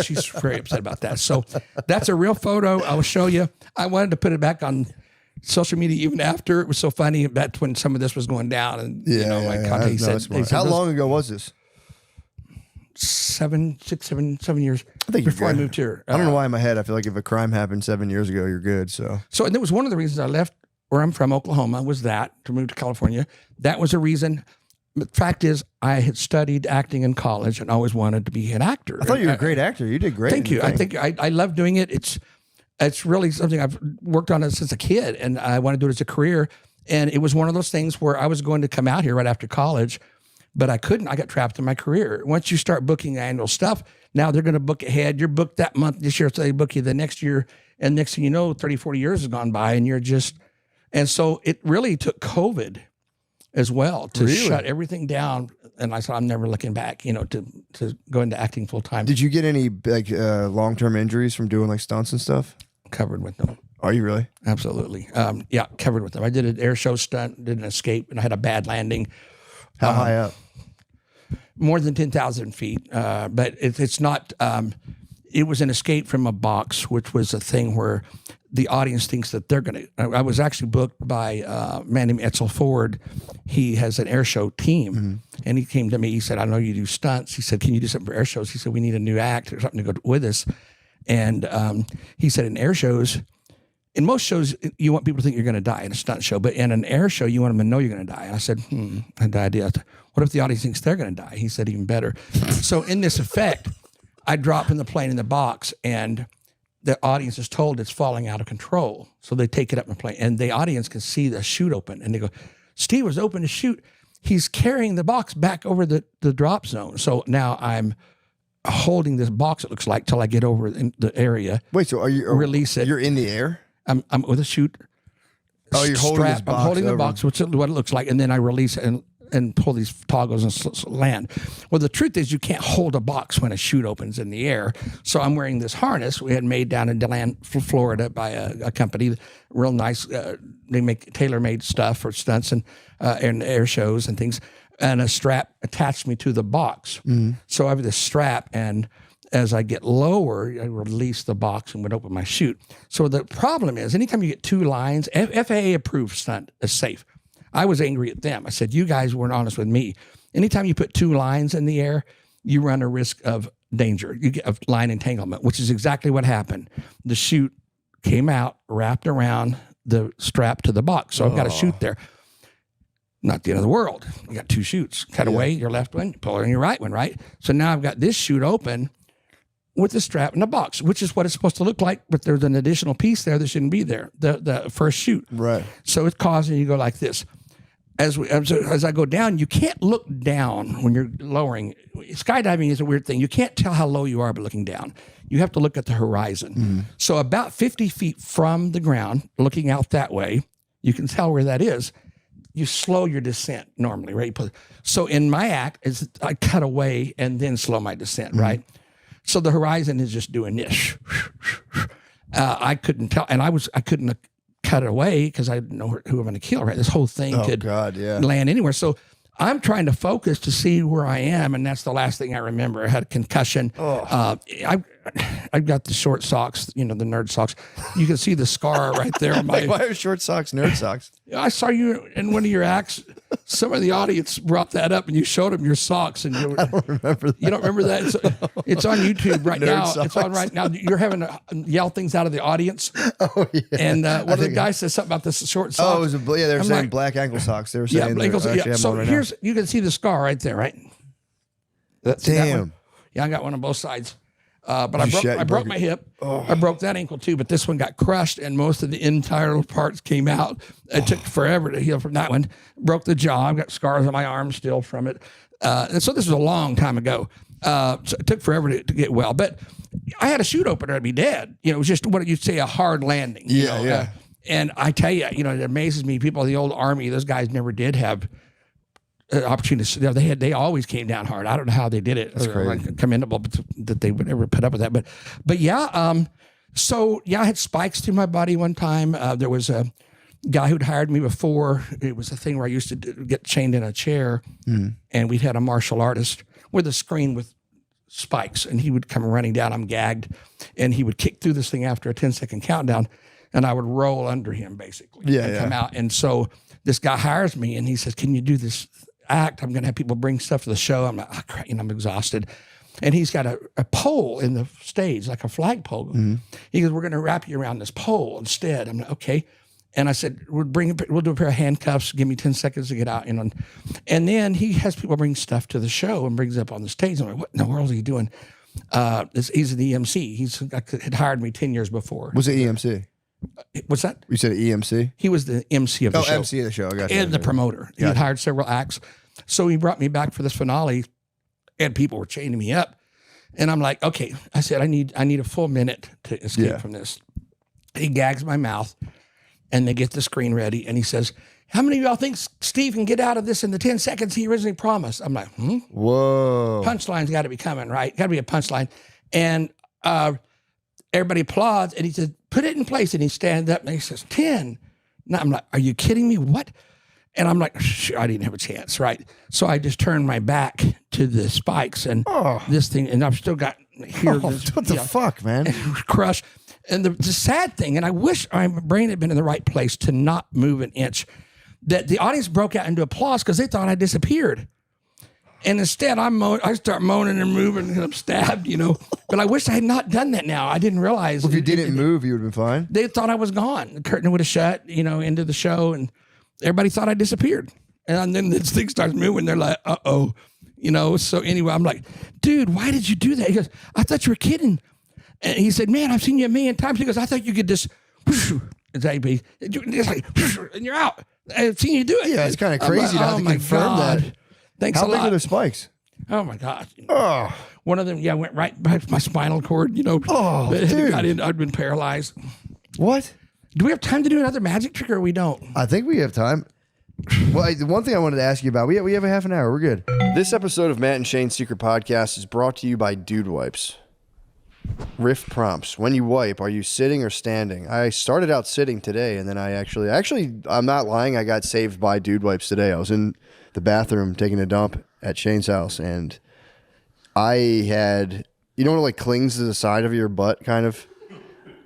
She's very upset about that. So that's a real photo. I'll show you. I wanted to put it back on social media even after. It was so funny. That's when some of this was going down. And how long ago was this? 7 years. I think before I moved here. I don't know why in my head I feel like if a crime happened 7 years ago, you're good. So and that was one of the reasons I left where I'm from, Oklahoma, was that to move to California. That was a reason. The fact is, I had studied acting in college and always wanted to be an actor. I thought you were a great actor. You did great. Thank you. I think I love doing it. It's really something I've worked on it since a kid, and I want to do it as a career. And it was one of those things where I was going to come out here right after college, but I couldn't. I got trapped in my career. Once you start booking annual stuff, now they're going to book ahead. You're booked that month this year, so they book you the next year. And next thing you know, 30, 40 years has gone by, and you're just, and so it really took COVID as well to shut everything down. And I said, I'm never looking back, to go into acting full time. Did you get any long-term injuries from doing like stunts and stuff? Covered with them. Are you really? Absolutely. Yeah, covered with them. I did an air show stunt, did an escape, and I had a bad landing. How high up? More than 10,000 feet. But it's not, it was an escape from a box, which was a thing where the audience thinks that they're going to. I was actually booked by a man named Etzel Ford. He has an air show team, and he came to me. He said, I know you do stunts. He said, can you do something for air shows? He said, we need a new act or something to go with us. And he said, in air shows, in most shows, you want people to think you're going to die in a stunt show, but in an air show, you want them to know you're going to die. And I said, I had the idea. What if the audience thinks they're going to die? He said, even better. So in this effect, I drop in the plane in the box, and the audience is told it's falling out of control. So they take it up in the plane, and the audience can see the chute open, and they go, Steve was open to shoot. He's carrying the box back over the drop zone. So now I'm holding this box, it looks like, till I get over in the area. Wait, so are you release it? You're in the air? I'm with a chute. Oh, you're holding this box. I'm holding the over. box, which is what it looks like, and then I release it and pull these toggles and land. Well, the truth is, you can't hold a box when a chute opens in the air. So I'm wearing this harness we had made down in DeLand, Florida, by a company, real nice. They make tailor-made stuff for stunts and air shows and things. And a strap attached me to the box. So I have this strap, and as I get lower, I release the box and would open my chute. So the problem is, anytime you get two lines, FAA approved stunt is safe. I was angry at them. I said, you guys weren't honest with me. Anytime you put two lines in the air, you run a risk of danger. You get of line entanglement, which is exactly what happened. The chute came out, wrapped around the strap to the box. So I've got a chute there. Not the end of the world. You got two chutes. Cut away your left one, pull her in your right one, right? So now I've got this chute open with the strap in the box, which is what it's supposed to look like, but there's an additional piece there that shouldn't be there, the first chute. Right. So it's causing you to go like this. As I go down, you can't look down when you're lowering. Skydiving is a weird thing. You can't tell how low you are by looking down. You have to look at the horizon. So about 50 feet from the ground, looking out that way, you can tell where that is. You slow your descent normally, right? So in my act, is I cut away and then slow my descent, right? So the horizon is just doing this. I couldn't tell, and I couldn't cut it away because I didn't know who I'm going to kill, right? This whole thing could land anywhere. So I'm trying to focus to see where I am, and that's the last thing I remember. I had a concussion. I've got the short socks, the nerd socks. You can see the scar right there. On my, why are short socks nerd socks? I saw you in one of your acts. Some of the audience brought that up, and you showed them your socks. And I don't remember that. You don't remember that? It's on YouTube right now. Socks. It's on right now. You're having to yell things out of the audience. Oh, yeah. And one of the guys said something about this short socks. Oh, they were saying black ankle socks. They were saying ankle socks. Yeah. So right here's, you can see the scar right there, right? Damn. Yeah, I got one on both sides. But I broke my hip. Oh. I broke that ankle too, but this one got crushed and most of the internal parts came out. It took forever to heal from that one. Broke the jaw. I've got scars on my arm still from it. And so this was a long time ago. So it took forever to get well. But I had a chute opener, I'd be dead. It was just what you'd say a hard landing. Yeah. And I tell you, it amazes me. People in the old Army, those guys never did have opportunities. They always came down hard. I don't know how they did it. That's crazy. Commendable that they would ever put up with that. But yeah. So yeah, I had spikes through my body one time. There was a guy who'd hired me before. It was a thing where I used to get chained in a chair, and we'd had a martial artist with a screen with spikes, and he would come running down. I'm gagged, and he would kick through this thing after a 10-second countdown, and I would roll under him basically. Come out. And so this guy hires me, and he says, "Can you do this act? I'm going to have people bring stuff to the show." I'm like, I'm exhausted. And he's got a pole in the stage, like a flagpole. He goes, "We're going to wrap you around this pole instead." I'm like, okay. And I said, we'll do a pair of handcuffs. Give me 10 seconds to get out. And then he has people bring stuff to the show and brings it up on the stage. I'm like, what in the world are you doing? He's an EMC. He had hired me 10 years before. Was it EMC? What's that? You said EMC? He was the MC of the show. MC of the show. I got you. And the promoter. He had hired several acts. So he brought me back for this finale, and people were chaining me up. And I'm like, okay. I said, I need a full minute to escape from this. He gags my mouth. And they get the screen ready, and he says, how many of y'all think Steve can get out of this in the 10 seconds he originally promised? I'm like, Whoa. Punchline's got to be coming, right? Got to be a punchline. And everybody applauds, and he says, put it in place. And he stands up, and he says, 10. Now I'm like, are you kidding me? What? And I'm like, I didn't have a chance, right? So I just turned my back to the spikes and this thing, and I've still got here. What the fuck, man? Crush. And the sad thing, and I wish my brain had been in the right place to not move an inch, that the audience broke out into applause because they thought I disappeared. And instead, I start moaning and moving and I'm stabbed, But I wish I had not done that now. I didn't realize. Well, if you didn't move, you would have been fine. They thought I was gone. The curtain would have shut, into the show, and everybody thought I disappeared. And then this thing starts moving. They're like, uh-oh. So anyway, I'm like, dude, why did you do that? He goes, I thought you were kidding. And he said, man, I've seen you a million times. He goes, I thought you could just, it's like, and you're out. I've seen you do it. Yeah, it's kind of crazy to have to confirm that. Thanks a lot. How big are the spikes? Oh, my God. Oh. One of them, went right by my spinal cord, Oh, dude. I'd been paralyzed. What? Do we have time to do another magic trick, or we don't? I think we have time. Well, the one thing I wanted to ask you about, we have a half an hour. We're good. This episode of Matt and Shane's Secret Podcast is brought to you by Dude Wipes. Riff prompts. When you wipe, are you sitting or standing? I started out sitting today, and then I actually, I'm not lying. I got saved by Dude Wipes today. I was in the bathroom taking a dump at Shane's house, and I had, what like clings to the side of your butt, kind of?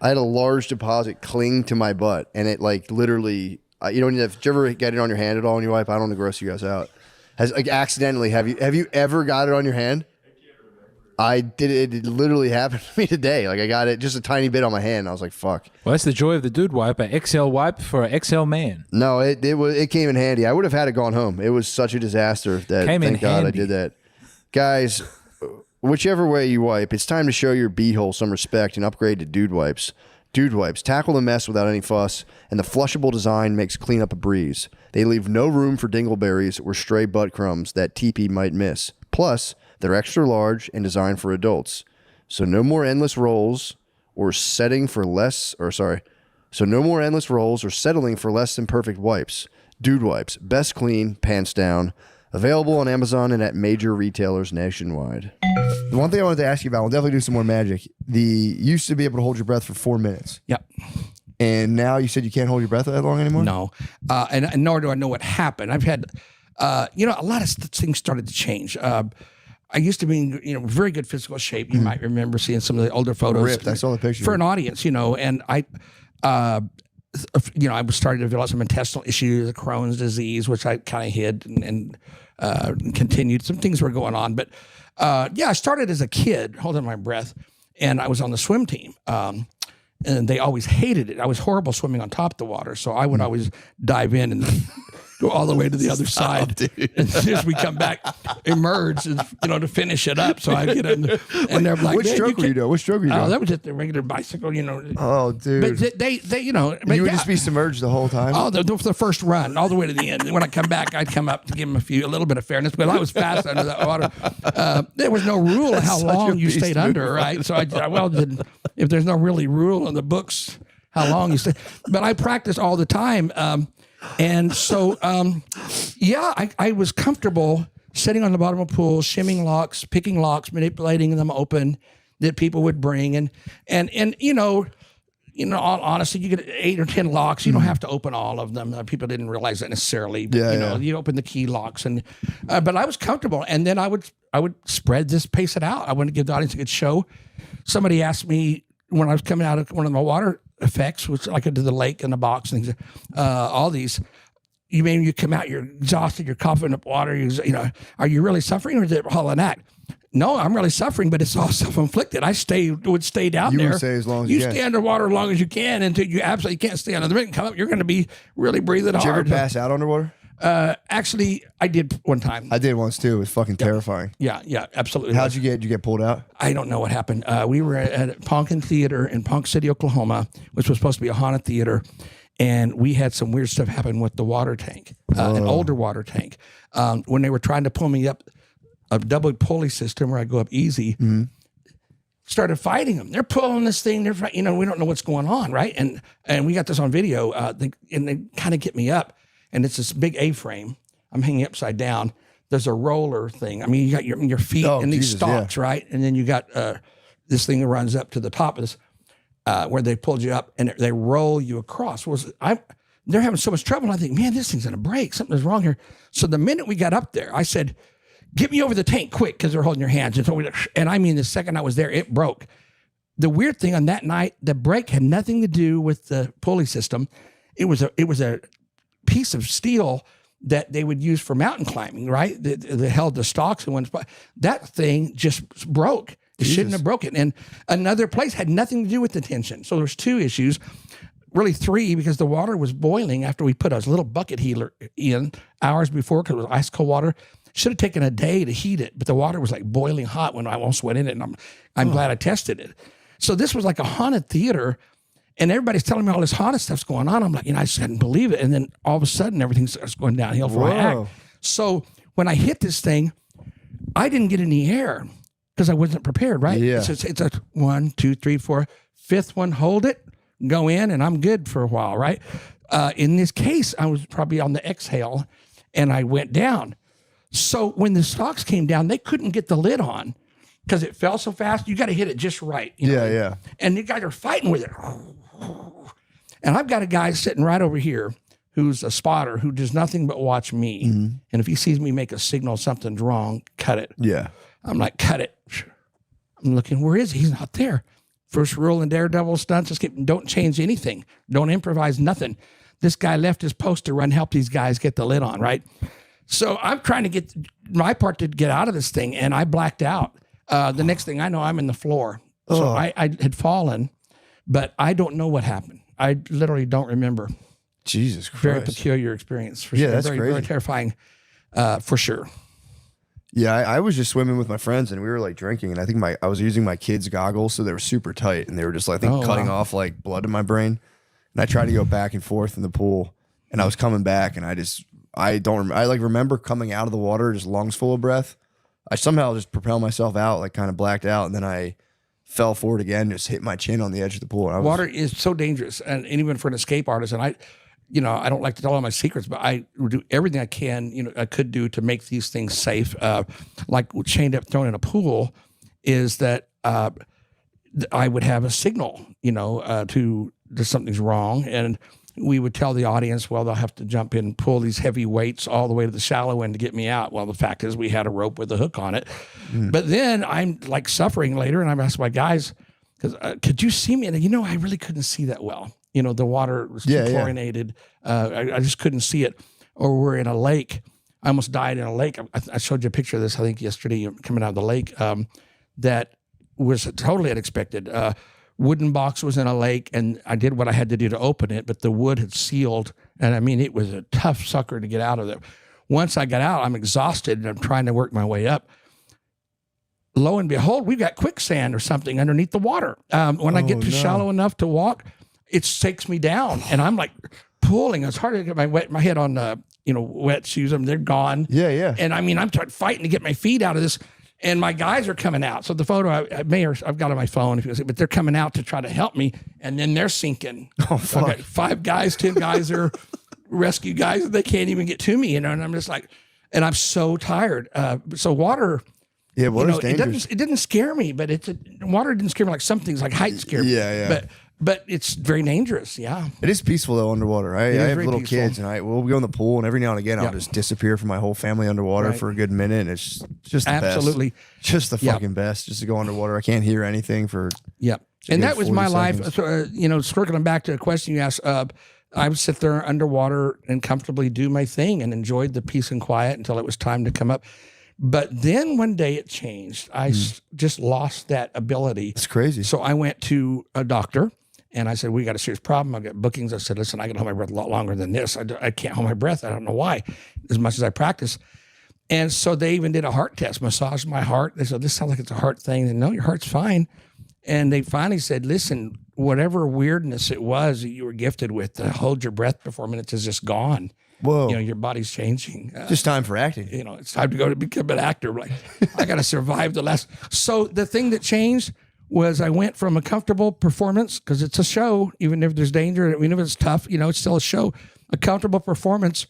I had a large deposit cling to my butt, and it like literally, did you ever get it on your hand at all when you wipe? I don't want to gross you guys out. Accidentally, have you ever got it on your hand? I did it. It literally happened to me today. Like I got it just a tiny bit on my hand. I was like, "Fuck." Well, that's the joy of the Dude Wipe, an XL wipe for an XL man. No, it came in handy. I would have had it gone home. It was such a disaster that thank God I did that. Guys, whichever way you wipe, it's time to show your beehole some respect and upgrade to Dude Wipes. Dude Wipes tackle the mess without any fuss, and the flushable design makes cleanup a breeze. They leave no room for dingleberries or stray butt crumbs that TP might miss. Plus, they're extra large and designed for adults. So no more endless rolls or settling for less than perfect wipes. Dude Wipes, best clean, pants down. Available on Amazon and at major retailers nationwide. The one thing I wanted to ask you about, we'll definitely do some more magic. You used to be able to hold your breath for 4 minutes. Yep. And now you said you can't hold your breath that long anymore? No. And nor do I know what happened. I've had, a lot of things started to change. I used to be in, very good physical shape. You might remember seeing some of the older photos. Ripped. I saw the picture. For an audience, and I was starting to develop some intestinal issues, Crohn's disease, which I kind of hid and continued. Some things were going on. But, I started as a kid, holding my breath, and I was on the swim team. And they always hated it. I was horrible swimming on top of the water, so I would always dive in and go all the way to the other side. And as we come back, emerge, to finish it up. So I get in, and they're like, "Which stroke were you doing? Which stroke were you doing?" Oh, that was just the regular bicycle, Oh, dude. But they you would just be submerged the whole time? Oh, the first run, all the way to the end. And when I come back, I'd come up to give them a little bit of fairness, but I was fast under the water. There was no rule of how long you stayed under, right? So if there's no really rule in the books, how long you stay. But I practiced all the time. And so, I was comfortable sitting on the bottom of a pool, shimming locks, picking locks, manipulating them open that people would bring. And honestly, you get 8 or 10 locks. You don't have to open all of them. People didn't realize that necessarily. But, you open the key locks. But I was comfortable. And then I would spread this, pace it out. I wanted to give the audience a good show. Somebody asked me when I was coming out of one of my water effects, which like I did the lake and the box and things, all these, you come out, you're exhausted, you're coughing up water, are you really suffering, or is it all an act? No, I'm really suffering, but it's all self-inflicted. I would stay down there. You would stay as long as you can. Stay underwater as long as you can until you absolutely can't stay under the minute and come up. You're going to be really breathing hard. Did you ever pass out underwater? Actually, I did one time. I did once too. It was fucking terrifying. Yeah, absolutely. How'd you get? Did you get pulled out? I don't know what happened. We were at Ponkin Theater in Ponk City, Oklahoma, which was supposed to be a haunted theater. And we had some weird stuff happen with the water tank, an older water tank. When they were trying to pull me up a double pulley system where I go up easy, started fighting them. They're pulling this thing. They're, we don't know what's going on, right? And we got this on video, and they kind of get me up. And it's this big A-frame. I'm hanging upside down. There's a roller thing. I mean, you got your feet in these stalks, right? And then you got this thing that runs up to the top of this, where they pulled you up and they roll you across. They're having so much trouble. And I think, man, this thing's going to break. Something's wrong here. So the minute we got up there, I said, get me over the tank quick, because they're holding your hands. And I mean, the second I was there, it broke. The weird thing on that night, the break had nothing to do with the pulley system. It was a piece of steel that they would use for mountain climbing, right? That held the stalks in one spot. That thing just broke. It shouldn't have broken. And another place had nothing to do with the tension. So there's 2 issues, really 3, because the water was boiling after we put a little bucket heater in hours before, because it was ice cold water. Should have taken a day to heat it, but the water was like boiling hot when I almost went in it, and I'm glad I tested it. So this was like a haunted theater, and everybody's telling me all this haunted stuff's going on. I'm like, I just couldn't believe it. And then all of a sudden, everything starts going downhill for my act. So when I hit this thing, I didn't get any air because I wasn't prepared, right? Yeah. It's a 1, 2, 3, 4, 5th one, hold it, go in, and I'm good for a while, right? In this case, I was probably on the exhale, and I went down. So when the stalks came down, they couldn't get the lid on because it fell so fast. You got to hit it just right. Yeah. And the guys are fighting with it. And I've got a guy sitting right over here who's a spotter who does nothing but watch me. And if he sees me make a signal something's wrong, cut it. Yeah. I'm like, cut it. I'm looking, where is he? He's not there. First rule in Daredevil stunts is don't change anything. Don't improvise nothing. This guy left his post to run help these guys get the lid on, right? So I'm trying to get my part to get out of this thing, and I blacked out. The next thing I know, I'm in the floor. So I had fallen, but I don't know what happened. I literally don't remember. Jesus Christ. Very peculiar experience. For sure. That's very, crazy. very terrifying, for sure. Yeah, I was just swimming with my friends, and we were like drinking, and I think I was using my kids' goggles, so they were super tight, and they were just like cutting off like blood in my brain. And I tried to go back and forth in the pool, and I was coming back, and I remember coming out of the water just lungs full of breath. I somehow just propelled myself out, like kind of blacked out, and then I fell forward again, just hit my chin on the edge of the pool. Water is so dangerous, and even for an escape artist, and I don't like to tell all my secrets, but I do everything I can, I could do to make these things safe. Like chained up, thrown in a pool, is that I would have a signal, to something's wrong, and we would tell the audience, well, they'll have to jump in and pull these heavy weights all the way to the shallow end to get me out. Well, the fact is we had a rope with a hook on it. But then I'm like suffering later, and I'm asking my guys, because could you see me? And I really couldn't see that well. The water was too chlorinated. I just couldn't see it. Or we're in a lake. I almost died in a lake. I showed you a picture of this, I think, yesterday, coming out of the lake, that was totally unexpected. Wooden box was in a lake, and I did what I had to do to open it, but the wood had sealed, and I mean, it was a tough sucker to get out of there. Once I got out, I'm exhausted, and I'm trying to work my way up. Lo and behold, we've got quicksand or something underneath the water. When I get to shallow enough to walk, it takes me down, and I'm like pulling. It's hard to get my head on wet shoes. They're gone. Yeah. And I mean, I'm fighting to get my feet out of this. And my guys are coming out. So the photo I've got on my phone, if you see, but they're coming out to try to help me, and then they're sinking. Oh, fuck. I've got 5 guys, 10 guys are rescue guys. They can't even get to me, and I'm just like, and I'm so tired. So water. Yeah, water's dangerous. It didn't scare me, but water didn't scare me like some things like height scare me. Yeah. But it's very dangerous. Yeah. It is peaceful though underwater. I have little kids, and we'll go in the pool, and every now and again I'll just disappear from my whole family underwater for a good minute. And it's just the absolutely best. Just the fucking best. Just to go underwater. I can't hear anything for. Yep. And that was my seconds. life. Circling back to a question you asked, I would sit there underwater and comfortably do my thing and enjoyed the peace and quiet until it was time to come up. But then one day it changed. I just lost that ability. It's crazy. So I went to a doctor and I said, we got a serious problem. I got bookings. I said, listen, I can hold my breath a lot longer than this. I can't hold my breath. I don't know why, as much as I practice. And so they even did a heart test, massaged my heart. They said, this sounds like it's a heart thing. And no, your heart's fine. And they finally said, listen, whatever weirdness it was that you were gifted with, to hold your breath before minutes is just gone. Whoa. You know, your body's changing. Just time for acting. You know, it's time to go to become an actor. Like, I got to survive the last. So the thing that changed was I went from a comfortable performance, because it's a show, even if there's danger, even if it's tough, you know, it's still a show, a comfortable performance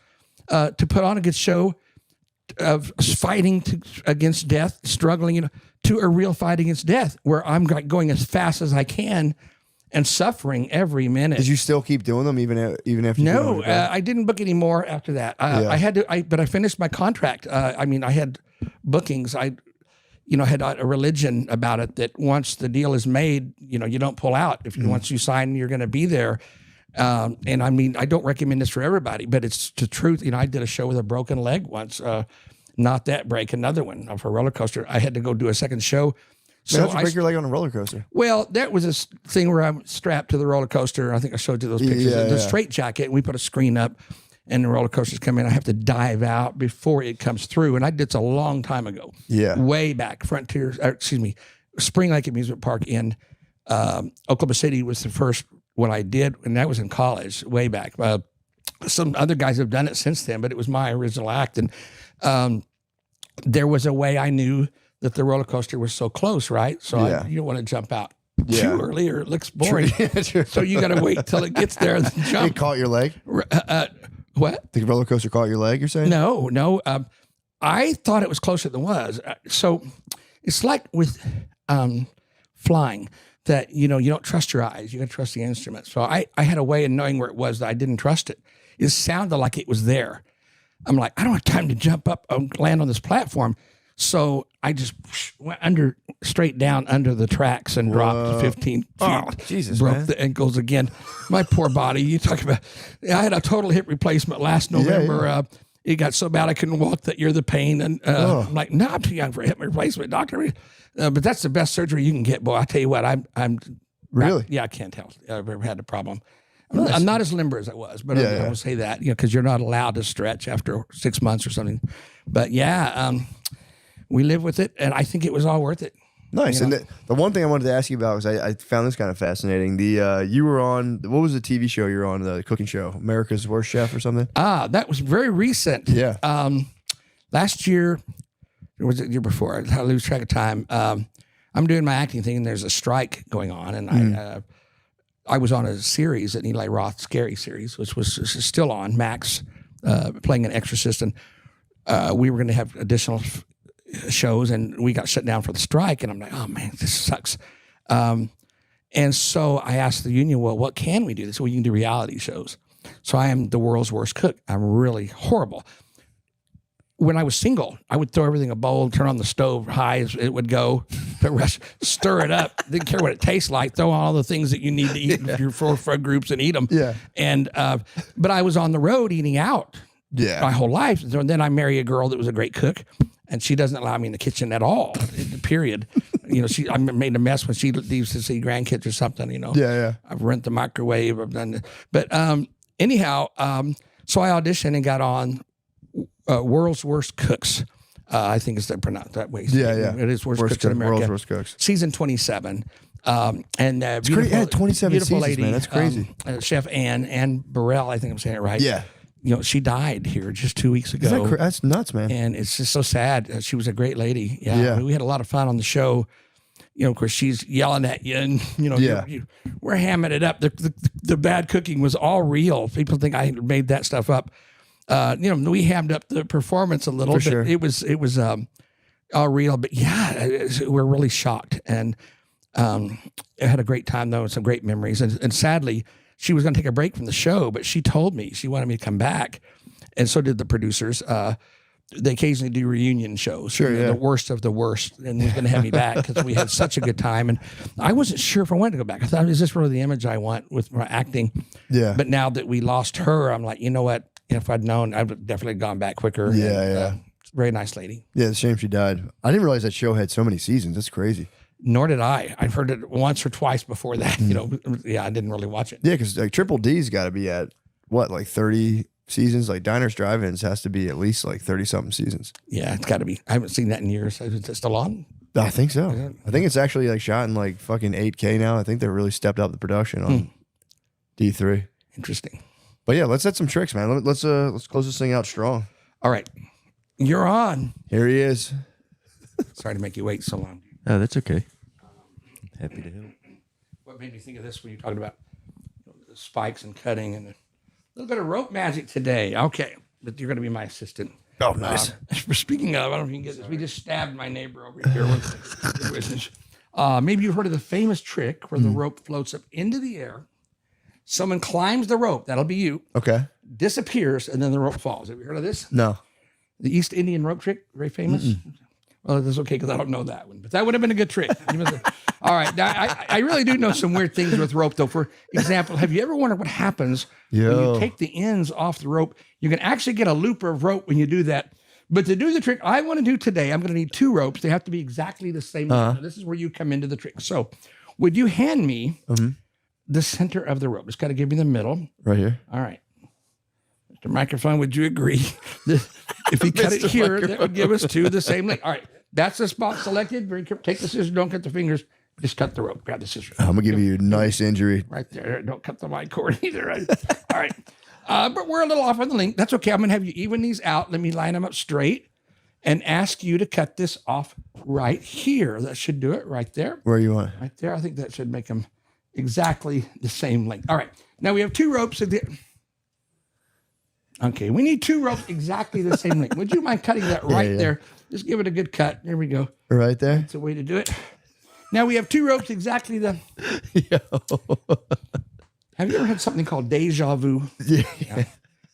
to put on a good show of fighting against death, struggling, you know, to a real fight against death where I'm going as fast as I can and suffering every minute. Did you still keep doing them even after? No, I didn't book anymore after that. I had to, but I finished my contract. I mean, I had bookings. I had a religion about it that once the deal is made, you know, you don't pull out. If once you sign, you're going to be there. And I mean, I don't recommend this for everybody, but it's the truth. You know, I did a show with a broken leg once. Not that break, another one for a roller coaster. I had to go do a second show. So how'd you break your leg on a roller coaster? Well, that was a thing where I'm strapped to the roller coaster. I think I showed you those pictures. The straight jacket, and we put a screen up, and the roller coasters come in. I have to dive out before it comes through. And I did this a long time ago. Yeah. Way back. Spring Lake Amusement Park in Oklahoma City was the first one I did, and that was in college, way back. Some other guys have done it since then, but it was my original act. And there was a way I knew that the roller coaster was so close, right? So you don't want to jump out too early or it looks boring. So you got to wait till it gets there and then jump. It caught your leg? What? The roller coaster caught your leg, you're saying? No. I thought it was closer than it was. So it's like with flying that, you know, you don't trust your eyes. You got to trust the instrument. So I had a way of knowing where it was that I didn't trust it. It sounded like it was there. I'm like, I don't have time to jump up and land on this platform. So I just went straight down under the tracks and dropped 15 feet. Oh, Jesus, broke the ankles again. My poor body. You talk about, I had a total hip replacement last November. Yeah. It got so bad I couldn't walk that year, the pain. And I'm like, no, I'm too young for a hip replacement, doctor. But that's the best surgery you can get, boy. I tell you what, I'm really? I can't tell. I've ever had a problem. I'm not as limber as I was, but I will say that, you know, because you're not allowed to stretch after 6 months or something. But we live with it, and I think it was all worth it. Nice. You know? And the one thing I wanted to ask you about was I found this kind of fascinating. You were on, what was the TV show you were on, the cooking show, America's Worst Chef or something? That was very recent. Yeah. Last year, or was it the year before? I lose track of time. I'm doing my acting thing, and there's a strike going on, and I was on a series, an Eli Roth Scary series, which was still on Max, playing an exorcist, and we were going to have additional shows, and we got shut down for the strike. And I'm like, oh man, this sucks. And so I asked the union, well, what can we do? They said, well, you can do reality shows. So I am the world's worst cook. I'm really horrible. When I was single, I would throw everything in a bowl, turn on the stove high as it would go, stir it up, didn't care what it tastes like, throw all the things that you need to eat in your four groups and eat them. Yeah. And but I was on the road eating out my whole life. And then I marry a girl that was a great cook, and she doesn't allow me in the kitchen at all, period. You know, I made a mess when she leaves to see grandkids or something, you know. Yeah. I've rent the microwave. I've done it. But anyhow, so I auditioned and got on World's Worst Cooks. I think it's pronounced that way. Yeah. It is Worst Cooks in America. World's Worst Cooks. Season 27. And it's crazy. Yeah, 27 seasons, lady, man. That's crazy. Chef Ann Burrell, I think I'm saying it right. Yeah. You know, she died here just 2 weeks ago. That's nuts, man. And it's just so sad. She was a great lady. Yeah. We had a lot of fun on the show. You know, of course, she's yelling at you, and you know, we're hamming it up. The bad cooking was all real. People think I made that stuff up. You know, we hammed up the performance a little, but it was all real. But we're really shocked, and I had a great time though, and some great memories. And sadly, she was going to take a break from the show, but she told me she wanted me to come back, and so did the producers. They occasionally do reunion shows, the worst of the worst, and they're going to have me back because we had such a good time. And I wasn't sure if I wanted to go back. I thought, is this really the image I want with my acting? Yeah. But now that we lost her, I'm like, you know what? If I'd known, I'd definitely gone back quicker. Very nice lady. Yeah, it's a shame she died. I didn't realize that show had so many seasons. That's crazy. Nor did I. I've heard it once or twice before that. You know, yeah, I didn't really watch it. Yeah, because like Triple D's got to be at what, like 30 seasons? Like Diners Drive-Ins has to be at least like 30-something seasons. Yeah, it's got to be. I haven't seen that in years. Is it still on? I think so. I think it's actually like shot in like fucking 8K now. I think they really stepped up the production on D3. Interesting. But yeah, let's set some tricks, man. Let's close this thing out strong. All right, you're on. Here he is. Sorry to make you wait so long. Oh, that's okay. Happy to help. What made me think of this when you talked about the spikes and cutting and a little bit of rope magic today? Okay, but you're going to be my assistant. Oh, nice. Speaking of, I don't know if you can get this. We just stabbed my neighbor over here. Maybe you've heard of the famous trick where the rope floats up into the air. Someone climbs the rope. That'll be you. Okay. Disappears, and then the rope falls. Have you heard of this? No. The East Indian rope trick, very famous. Well, that's okay because I don't know that one, but that would have been a good trick. All right. Now, I really do know some weird things with rope, though. For example, have you ever wondered what happens when you take the ends off the rope? You can actually get a looper of rope when you do that. But to do the trick I want to do today, I'm going to need 2 ropes. They have to be exactly the same. Now, this is where you come into the trick. So would you hand me the center of the rope? Just got to give me the middle. Right here. All right. Mr. Microphone, would you agree? If we cut it here, that would give us 2 the same length. All right. That's the spot selected. Very careful. Take the scissors. Don't cut the fingers. Just cut the rope. Grab the scissors. I'm going to give you a nice injury. Right there. Don't cut the mic cord either. Right? All right. But we're a little off on the length. That's okay. I'm going to have you even these out. Let me line them up straight and ask you to cut this off right here. That should do it right there. Where you want? Right there. I think that should make them exactly the same length. All right. Now we have 2 ropes. Okay. We need 2 ropes exactly the same length. Would you mind cutting that right there? Just give it a good cut. There we go. Right there? That's the way to do it. Now we have 2 ropes exactly the... Have you ever had something called deja vu? Yeah.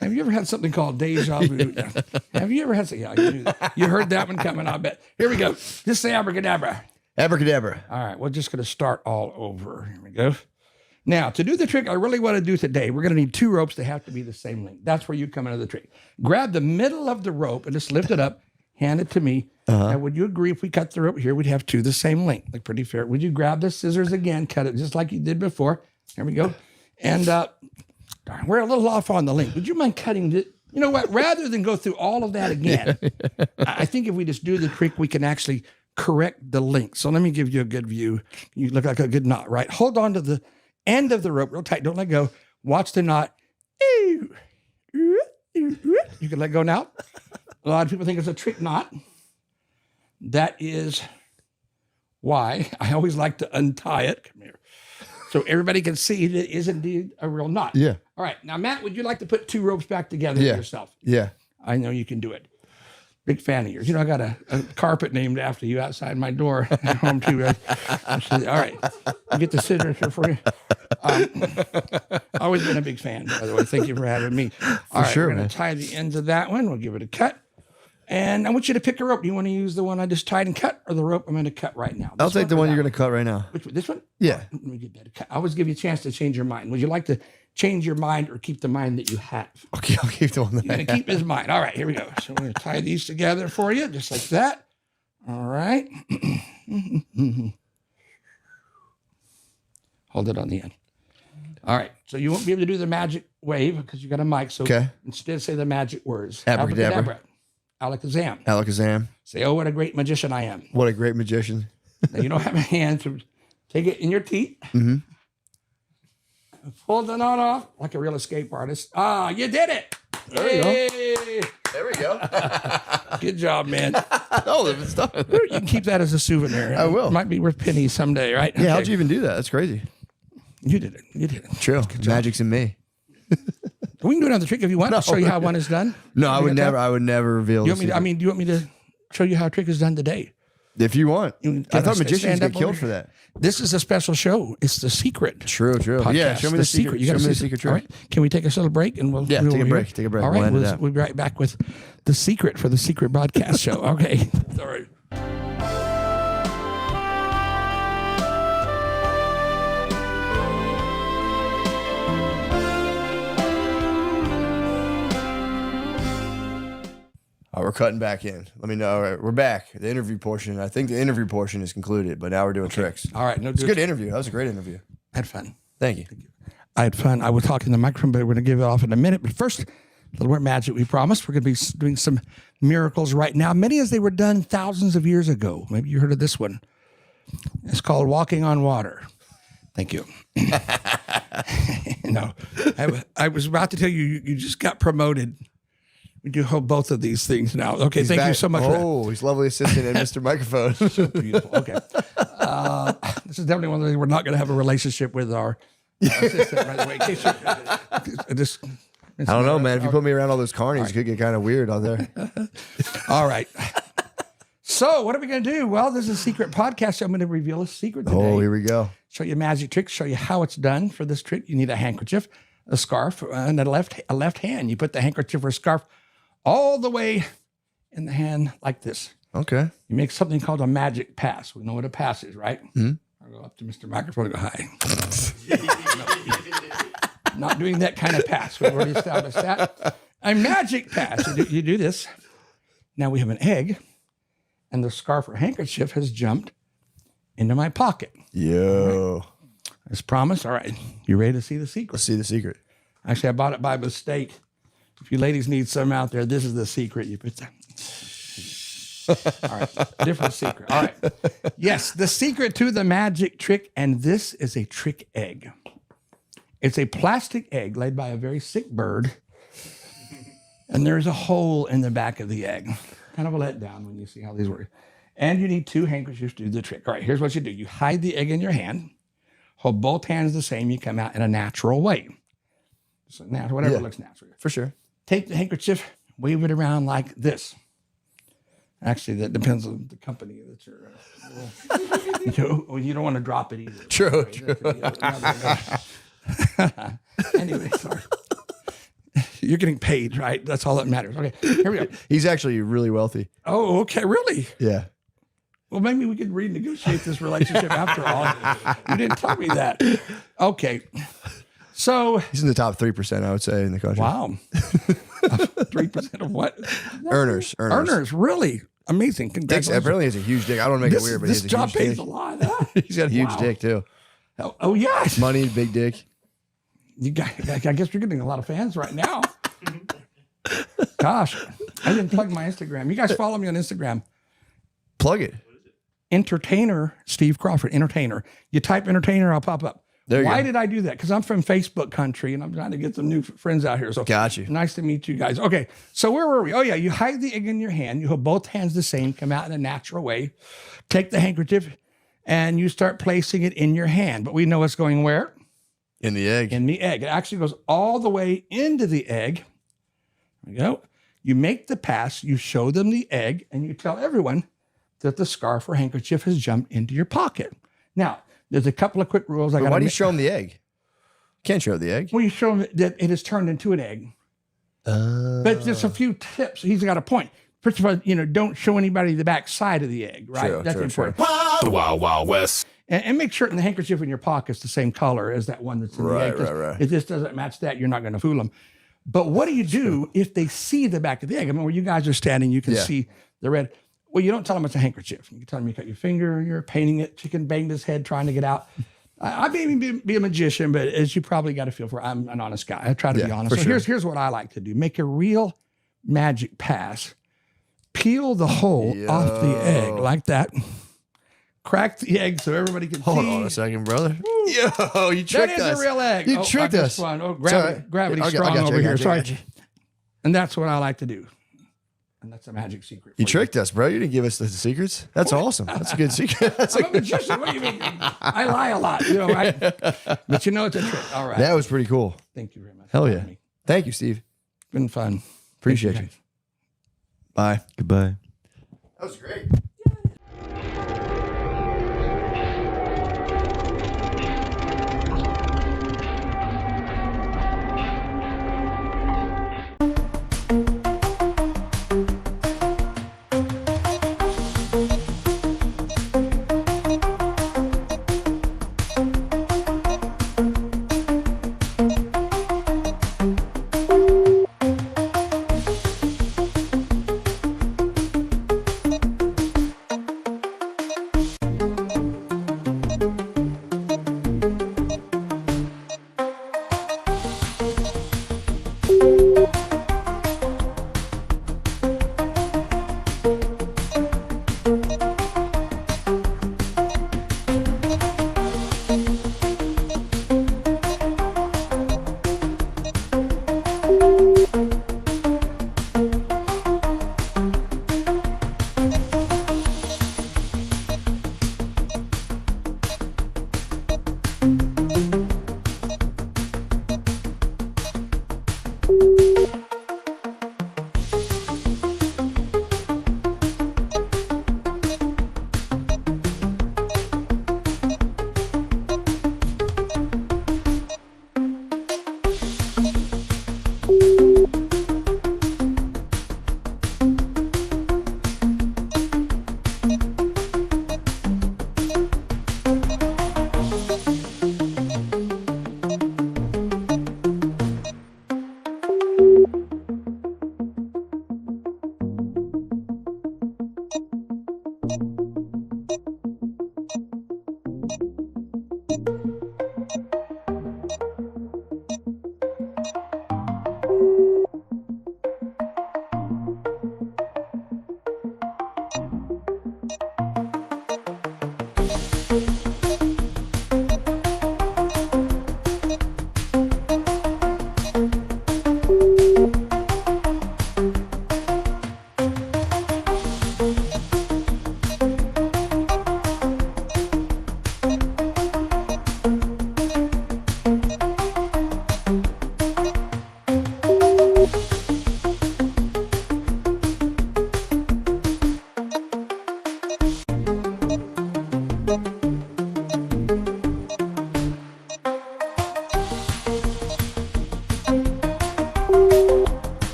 Have you ever had something called deja vu? Yeah. Have you ever had something? Yeah, you knew that. You heard that one coming, I bet. Here we go. Just say abracadabra. Abracadabra. All right, we're just going to start all over. Here we go. Now, to do the trick I really want to do today, we're going to need 2 ropes. They have to be the same length. That's where you come into the trick. Grab the middle of the rope and just lift it up. Hand it to me. Now, would you agree if we cut the rope here, we'd have 2 the same length? Like pretty fair. Would you grab the scissors again, cut it just like you did before? Here we go. And darn, we're a little off on the length. Would you mind cutting it? You know what? Rather than go through all of that again, I think if we just do the trick, we can actually correct the length. So let me give you a good view. You look like a good knot, right? Hold on to the end of the rope real tight. Don't let go. Watch the knot. You can let go now. A lot of people think it's a trick knot. That is why I always like to untie it. Come here. So everybody can see that it is indeed a real knot. Yeah. All right. Now, Matt, would you like to put 2 ropes back together yourself? Yeah. I know you can do it. Big fan of yours. You know, I got a carpet named after you outside my door at home, too. Right? All right. I'll get the scissors here for you. Always been a big fan, by the way. Thank you for having me. All right. Sure, we're going to tie the ends of that one. We'll give it a cut. And I want you to pick a rope. Do you want to use the one I just tied and cut or the rope I'm going to cut right now? I'll take the one you're going to cut right now. Which one? This one? Yeah. Let me get that cut. I always give you a chance to change your mind. Would you like to change your mind or keep the mind that you have? Okay, I'll keep the one that You're going to keep his mind. All right, here we go. So we're going to tie these together for you, just like that. All right. Hold it on the end. All right. So you won't be able to do the magic wave because you got a mic. So instead say the magic words. Abracadabra. Alakazam. Alakazam. Say, oh, what a great magician I am. What a great magician. Now, you don't have a hand, so take it in your teeth. Pull the knot off like a real escape artist. Ah, you did it. There you go. There we go. Good job, man. Oh, it's done. You can keep that as a souvenir. I will. It might be worth pennies someday, right? Yeah, how'd you even do that? That's crazy. You did it. You did it. True. Magic's in me. We can do another trick if you want. I'll show you how one is done. No, I would never reveal Do you want me to show you how a trick is done today? If you want. I thought magicians stand get up killed over for that. This is a special show. It's the secret. True. Podcast. Yeah, show me the secret. You got Show me the see secret All trick. right. Can we take a little break and we'll Yeah, do take a over break. here? Take a break. All We'll right, end it up. we'll be right back with the secret for the secret broadcast show. Okay. All right. We're cutting back in. Let me know. All right, we're back. The interview portion. I think the interview portion is concluded, but now we're doing tricks. All right. No, It's a good interview. That was a great interview. I had fun. Thank you. I had fun. I was talking to the microphone, but we're going to give it off in a minute. But first, a little more magic we promised. We're going to be doing some miracles right now, many as they were done thousands of years ago. Maybe you heard of this one. It's called walking on water. Thank you. No, I was about to tell you, you just got promoted. We do hold both of these things now. Okay, thank you so much. Oh, he's lovely assistant and Mr. Microphone. So beautiful. Okay. This is definitely one of the things we're not going to have a relationship with our assistant, by the way. In case I don't know, man. If you put me around all those carnies, it could get kind of weird out there. All right. So what are we going to do? Well, this is a secret podcast. So I'm going to reveal a secret today. Oh, here we go. Show you a magic trick. Show you how it's done. For this trick, you need a handkerchief, a scarf, and a left hand. You put the handkerchief or scarf all the way in the hand like this. Okay. You make something called a magic pass. We know what a pass is, right? Mm-hmm. I'll go up to Mr. Microphone and go, hi. Not doing that kind of pass. We've already established that. A magic pass. You do this. Now we have an egg, and the scarf or handkerchief has jumped into my pocket. Yo. Right. As promised. All right. You ready to see the secret? Let's see the secret. Actually, I bought it by mistake. If you ladies need some out there, this is the secret. You put that. All right. Different secret. All right. Yes, the secret to the magic trick, and this is a trick egg. It's a plastic egg laid by a very sick bird, and there's a hole in the back of the egg. Kind of a letdown when you see how these work. And you need 2 handkerchiefs to do the trick. All right, here's what you do. You hide the egg in your hand, hold both hands the same. You come out in a natural way. So now, whatever looks natural. For sure. Take the handkerchief, wave it around like this. Actually, that depends on the company that you're. You don't want to drop it either. True. Anyway, sorry. You're getting paid, right? That's all that matters. Okay, here we go. He's actually really wealthy. Oh, okay, really? Yeah. Well, maybe we could renegotiate this relationship after all. You didn't tell me that. Okay. So he's in the top 3%, I would say, in the country. Wow. 3% of what? Earners. Really? Amazing. Congratulations. Apparently he has a huge dick. I don't want to make it weird, but he has a huge dick. This job pays a lot. Huh? He's got a huge dick, too. Oh, yes. Money, big dick. I guess you're getting a lot of fans right now. Gosh, I didn't plug my Instagram. You guys follow me on Instagram. Plug it. Entertainer Steve Crawford. Entertainer. You type entertainer, I'll pop up. Why did I do that? Because I'm from Facebook country and I'm trying to get some new friends out here. So got you. Nice to meet you guys. Okay, so where were we? Oh yeah, you hide the egg in your hand. You hold both hands the same. Come out in a natural way. Take the handkerchief and you start placing it in your hand. But we know it's going where? In the egg. In the egg. It actually goes all the way into the egg. There we go. You make the pass. You show them the egg, and you tell everyone that the scarf or handkerchief has jumped into your pocket. Now, there's a couple of quick rules. Why do you show them the egg? Can't show the egg. Well, you show them that it has turned into an egg. But just a few tips. He's got a point. First of all, don't show anybody the back side of the egg, right? True, That's important. The Wild Wild West. And make sure the handkerchief in your pocket is the same color as that one that's in the egg. Right. If this doesn't match that, you're not going to fool them. But what do you do if they see the back of the egg? I mean, where you guys are standing, you can see the red. Well, you don't tell them it's a handkerchief. You can tell them you cut your finger, you're painting it, chicken banged his head trying to get out. I may even be a magician, but as you probably got to feel for, I'm an honest guy. I try to be honest. So here's what I like to do. Make a real magic pass. Peel the hole off the egg like that. Crack the egg so everybody can see. Hold on a second, brother. Yo, you tricked us. That is a real egg. You tricked us. Oh, gravity's strong over here. Sorry. And that's what I like to do. And that's a magic secret. You tricked us, bro. You didn't give us the secrets. That's awesome. That's a good secret. I'm a magician. What do you mean? I lie a lot, right? But it's a trick. All right. That was pretty cool. Thank you very much. Hell yeah. Thank you, Steve. It's been fun. Appreciate you. Bye. Goodbye. That was great.